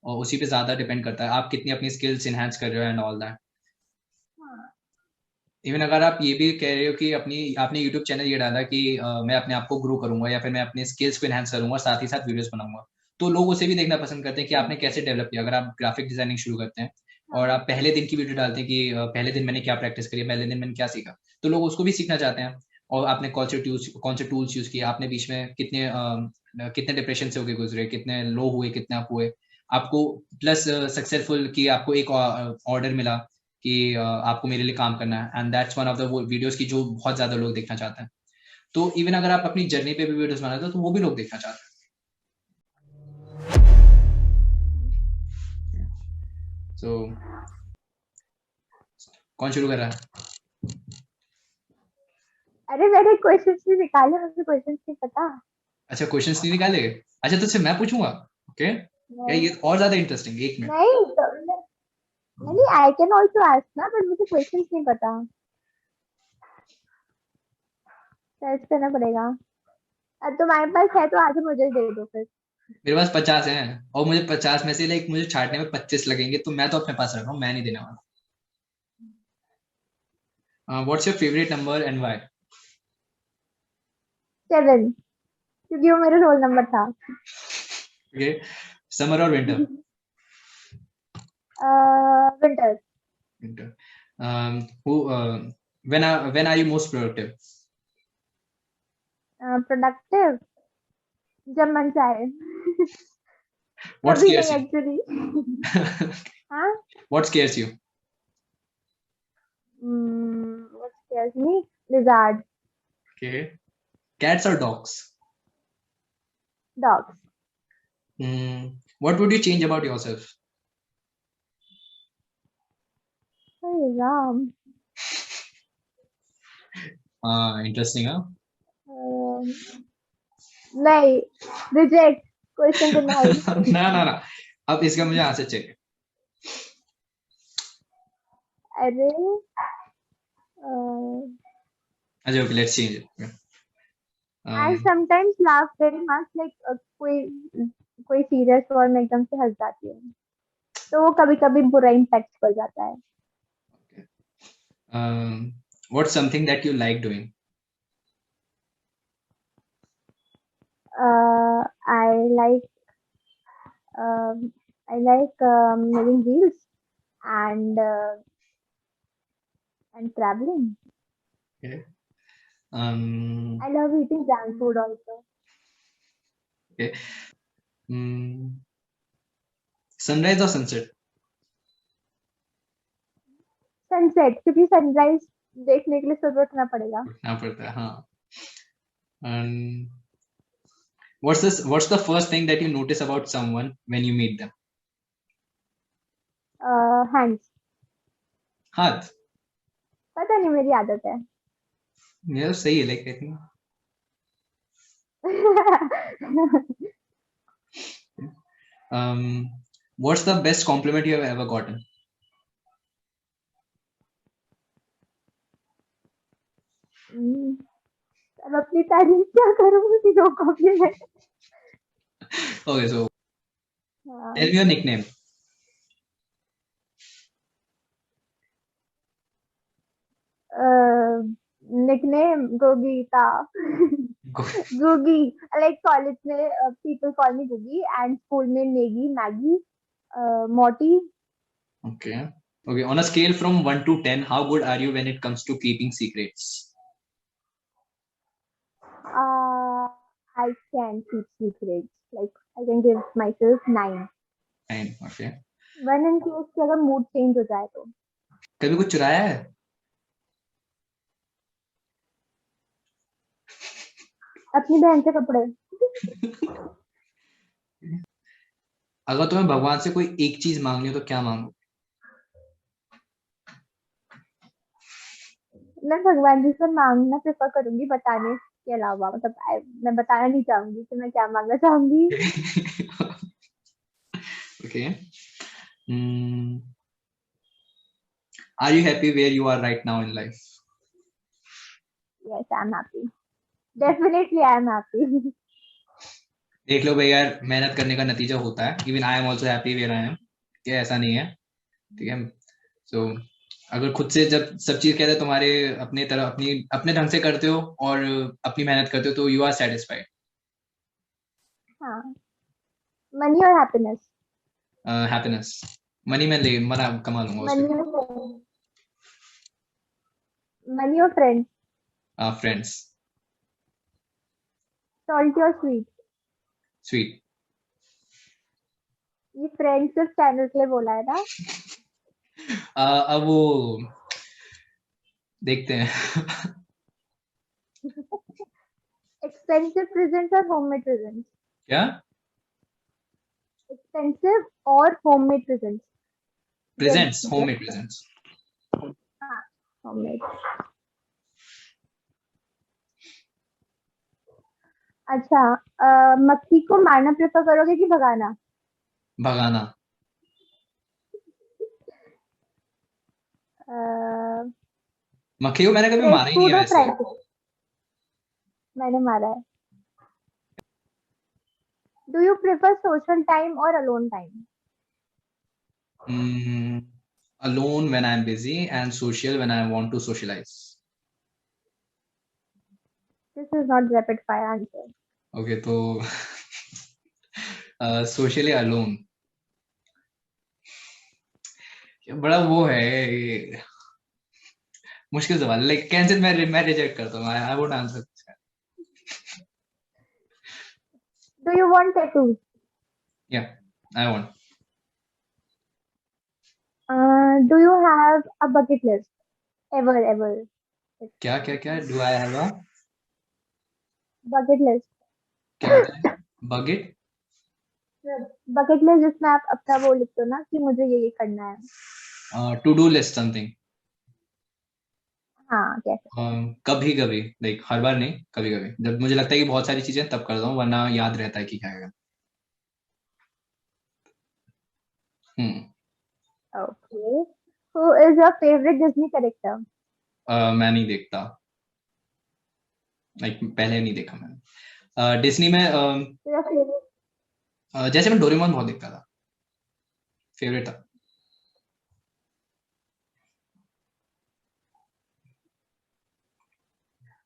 S3: और उसी पे ज्यादा डिपेंड करता है आप कितनी अपनी स्किल्स इनहेंस कर रहे हो एंड ऑल दैट।
S2: हाँ।
S3: इवन अगर आप ये भी कह रहे हो कि आपने यूट्यूब चैनल ये डाला कि मैं अपने आप को ग्रो करूंगा या फिर मैं अपने स्किल्स को एनहांस करूंगा, साथ ही साथ वीडियोस बनाऊंगा, तो लोग उसे भी देखना पसंद करते हैं कि आपने कैसे डेवलप किया। अगर आप ग्राफिक डिजाइनिंग शुरू करते हैं और आप पहले दिन की वीडियो डालते हैं कि पहले दिन मैंने क्या प्रैक्टिस करी, पहले दिन मैंने क्या सीखा, तो लोग उसको भी सीखना चाहते हैं। और आपने कौन से टूल्स यूज किए, आपने बीच में कितने डिप्रेशन से होके गुजरे, कितने लो हुए, कितने आप हुए, आपको प्लस सक्सेसफुल कि आपको एक ऑर्डर मिला कि आपको मेरे लिए काम करना है, and that's one of the videos की जो बहुत ज्यादा लोग देखना चाहते हैं। तो इवन अगर आप अपनी जर्नी पे भी वीडियोस बनाते हो तो वो भी लोग देखना चाहते हैं। सो कौन शुरू कर रहा है?
S2: अरे मैंने क्वेश्चंस भी निकाले, मुझे क्वेश्चंस नहीं पता।
S3: अच्छा, क्वेश्चंस नहीं निकाले? अच्छा, तो सिर्फ मैं पूछूंगा? ओके, क्या
S2: नहीं,
S3: ये और ज्यादा इंटरेस्टिंग, एक मिनट।
S2: नहीं तो नहीं, आई कैन ऑल्सो आस्क ना, बट मुझे क्वेश्चंस नहीं पता, सर्च करना पड़ेगा। अब तुम्हारे पास है तो आगे मुझे दे दो फिर।
S3: मेरे पास 50 हैं, और मुझे 50 में से लाइक मुझे छाटने में 25 लगेंगे, तो मैं तो अपने पास रख रहा हूँ, मैं नहीं देने वाला। What's your favourite number and why?
S2: 7, क्योंकि वो मेरा रोल नंबर था।
S3: ओके, समर और winter?
S2: Winter.
S3: Winter. who when are you most productive?
S2: Productive जब मन चाहे।
S3: What
S2: कभी
S3: scares
S2: नहीं
S3: you?
S2: एक्चुअली। हाँ।
S3: What scares you?
S2: what scares me? Lizard.
S3: Okay. Cats or dogs?
S2: Dogs.
S3: What would you change about yourself?
S2: Hey Ram.
S3: Interesting, huh?
S2: नहीं, reject, question denied.
S3: ना ना ना, अब इसका मुझे आंसर चाहिए।
S2: अरे
S3: अच्छा, okay, let's change it.
S2: I sometimes laugh very much, like कोई सीरियस और मैं एकदम से हंस जाती हूँ, तो वो कभी कभी बुरा इम्पैक्ट कर जाता है।
S3: What's something that you like doing?
S2: I like making reels and traveling.
S3: Okay.
S2: I love eating junk food also.
S3: Okay. Sunrise or sunset?
S2: Sunset, क्योंकि सनराइज देखने के लिए सुबह उठना पड़ेगा।
S3: उठना पड़ता है, हाँ। Um, what's the first thing that you notice about someone when you meet them?
S2: Hands.
S3: हाथ?
S2: पता नहीं, मेरी आदत है।
S3: मेरा सही है, like I think. What's the best compliment you have ever gotten?
S2: अब अपनी तारीफ क्या करूँ, नो कॉम्प्लीमेंट।
S3: Okay, so
S2: हाँ,
S3: tell me your nickname.
S2: Nickname Gogita. Googie. Like college में people call me Googie and school में Negi, Maggie, Morty.
S3: Okay. Okay. On a scale from 1 to 10, how good are you when it comes to keeping secrets?
S2: I can keep secrets. Like I can give myself 9.
S3: 9. Okay.
S2: When in case कि अगर mood change हो जाए तो.
S3: कभी कुछ चुराया है?
S2: अपनी बहन से कपड़े.
S3: अगर तुम्हें भगवान से कोई एक चीज मांगनी हो तो क्या मांगो?
S2: मैं भगवान जी से मांगना प्रेफर करूंगी बताने के अलावा. मतलब मैं बताना नहीं चाहूंगी कि मैं क्या मांगना चाहूंगी.
S3: Okay. Hmm. Are you happy where you are right now in life?
S2: Yes, I'm happy. Definitely, I'm happy.
S3: देख लो भाई यार, मेहनत करने का नतीजा होता है. Even I am also happy where I am. कि ऐसा नहीं है, ठीक है. सो अगर खुद से जब सब चीज कहते हैं तुम्हारे अपने तरह अपने ढंग से करते हो और अपनी मेहनत करते हो तो यू आर सेटिस्फाइड.
S2: हाँ. Money or happiness?
S3: Happiness. Money में ले मना कमा लूंगा
S2: Money
S3: उससे.
S2: or money or friends?
S3: Friends.
S2: Salty or sweet?
S3: Sweet.
S2: ये फ्रेंड्स सिर्फ चैनल के लिए बोला है ना.
S3: अब वो देखते हैं.
S2: Expensive presents or homemade presents?
S3: क्या?
S2: Expensive or homemade presents?
S3: Presents. Homemade presents.
S2: हाँ, homemade. अच्छा, मक्खी को मारना प्रेफर करोगे कि भगाना?
S3: भगाना. मक्खी को मैंने कभी मारा ही नहीं
S2: फूड
S3: है
S2: और
S3: वैसे.
S2: Fried food? मैंने मारा है. Do you prefer social time और alone time?
S3: Alone when I'm busy and social when I want to socialize.
S2: This is not rapid fire answer.
S3: Okay, तो socially alone. बड़ा वो है ये, मुश्किल सवाल. Like cancel. मैं रिजेक्ट करता हूँ. I won't answer.
S2: Do you want tattoos?
S3: Yeah, I want.
S2: Do you have a bucket list? Ever
S3: क्या क्या क्या? Do I have a
S2: bucket list.
S3: क्या होता है? बकेट.
S2: बकेट लिस्ट जिसमें आप अपना वो लिखते हो ना कि मुझे ये करना है.
S3: To do list something.
S2: हाँ, कैसे?
S3: कभी कभी, लाइक हर बार नहीं, कभी कभी जब मुझे लगता है कि बहुत सारी चीजें तब करता हूँ, वरना याद रहता है कि क्या है.
S2: Okay. Who is your favourite Disney character?
S3: मैं नहीं देखता. लाइक पहले नहीं देखा मैंने. डिज्नी में
S2: योर फेवरेट.
S3: जैसे मैं डोरेमोन बहुत देखता था. फेवरेट था.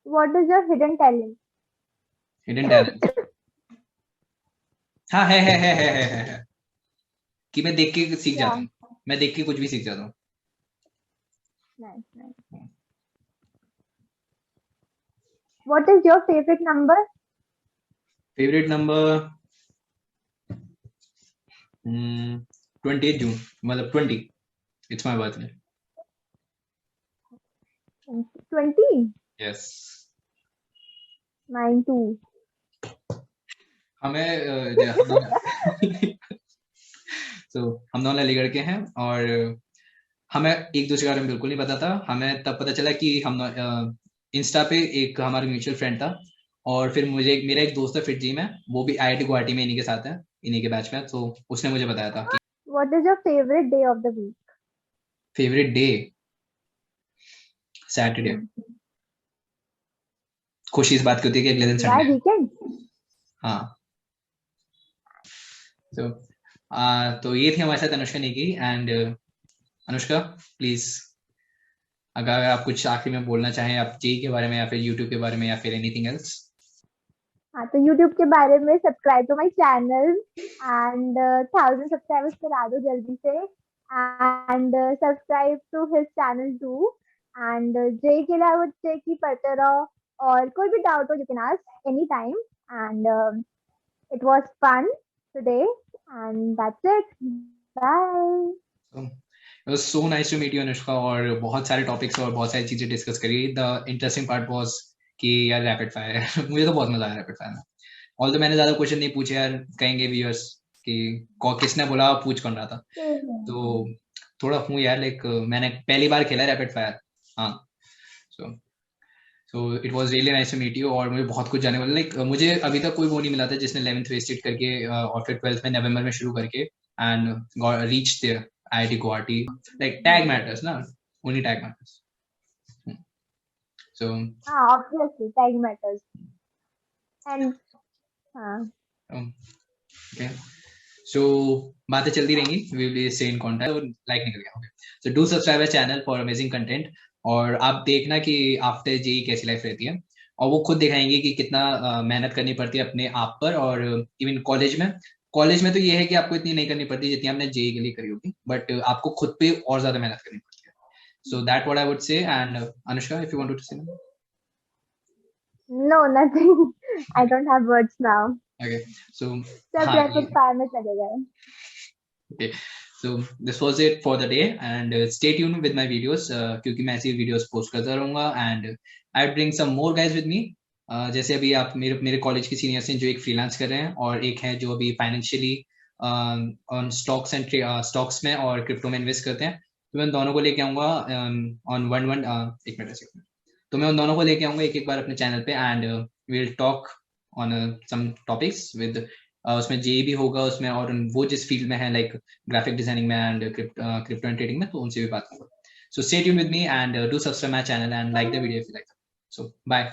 S2: What is your hidden talent?
S3: Hidden talent. हाँ, है. कि मैं देख के सीख जाता हूँ. मैं देख के कुछ भी सीख जाता हूँ.
S2: Nice. What is your favourite number?
S3: Favourite number 28 जून. मतलब 20. It's my birthday.
S2: 20.
S3: Yes.
S2: Mine too.
S3: हमें हम दोनों अलीगढ़ के हैं और हमें एक दूसरे के बारे में बिल्कुल नहीं पता था. हमें तब पता चला कि हम इंस्टा पे एक हमारा म्यूचुअल फ्रेंड था और फिर मेरा एक दोस्त है फिटजी में, वो भी IIT गुवाहाटी में इन्हीं के साथ है, इन्हीं के बैच में. तो उसने मुझे बताया था कि
S2: What is your favorite day of the week?
S3: Favourite day Saturday. खुशी इस बात की होती है कि अगले दिन
S2: Why
S3: संडे.
S2: weekend?
S3: हाँ. तो ये थी हमारे साथ अनुष्का नेगी. एंड अनुष्का, प्लीज अगर आप कुछ आखिरी में बोलना चाहें आप जेई के बारे में या फिर यूट्यूब के बारे में या फिर एनीथिंग एल्स।
S2: हाँ, तो YouTube के बारे में subscribe to my channel and 1000 subscribers करा दो जल्दी से, and subscribe to his channel too. And J के लिए आई वुड से कि पढ़ते रहो, और कोई भी डाउट हो you can ask any time. And it was fun today, and that's it, bye.
S3: It was so nice to meet you Anushka, और बहुत सारे टॉपिक्स और बहुत सारी चीजें डिस्कस करी। द इंटरेस्टिंग पार्ट वाज कि यार रैपिड फायर मुझे तो बहुत मजा आया रैपिड फायर में। ऑल्दो मैंने ज्यादा क्वेश्चन नहीं पूछे यार, कहेंगे व्यूअर्स कि किसने बोला पूछ कौन रहा था, तो थोड़ा हूँ यार लाइक मैंने पहली बार खेला रैपिड फायर। हाँ, so it was really nice to meet you, और मुझे बहुत कुछ जानने वाला लाइक मुझे अभी तक कोई वो नहीं मिला था जिसने 11th वेस्टेड करके और फिर 12th में नवंबर में शुरू करके and reach there IIT Guwahati. Like tag matters ना, ओनली टैग मैटर्स। सो
S2: हाँ, ऑब्वियसली टैग मैटर्स। एंड हाँ,
S3: ओके, सो बातें चलती रहेंगी, we will stay in contact. Like निकल गया, okay. So do subscribe channel for amazing content, और आप देखना कि आफ्टर जेई कैसी लाइफ रहती है, और वो खुद दिखाएंगे कि कितना मेहनत करनी पड़ती है अपने आप पर। और इवन कॉलेज में तो ये है कि आपको इतनी नहीं करनी पड़ती जितनी आपने जेई के लिए करी होगी, बट आपको खुद पे और ज्यादा मेहनत करनी पड़ती है। So that what I would say. And Anushka, if you want to say.
S2: no, nothing. I don't have words now.
S3: Okay, so
S2: सब
S3: हाँ,
S2: रैपिड फायर में चले गए।
S3: okay, so this was it for the day, and stay tuned with my videos, क्योंकि मैं ऐसी videos post करता रहूंगा, and I bring some more guys with me। जैसे अभी आप मेरे कॉलेज के सीनियर्स हैं जो एक फ्रीलांस कर रहे हैं, और एक है जो अभी financially on stocks and stocks में और क्रिप्टो में इन्वेस्ट करते हैं। तो मैं उन दोनों को लेके आऊंगा ऑन एक मिनट, तो मैं उन दोनों को लेके आऊंगा एक बार अपने चैनल पे, and will talk on some topics with उसमें जे भी होगा उसमें, और वो जिस फील्ड में है लाइक ग्राफिक डिजाइनिंग में एंड क्रिप्टो एंड ट्रेडिंग में, तो उनसे भी बात करूंगा। So stay tuned with me, and do subscribe my channel and like the video if you like. So bye.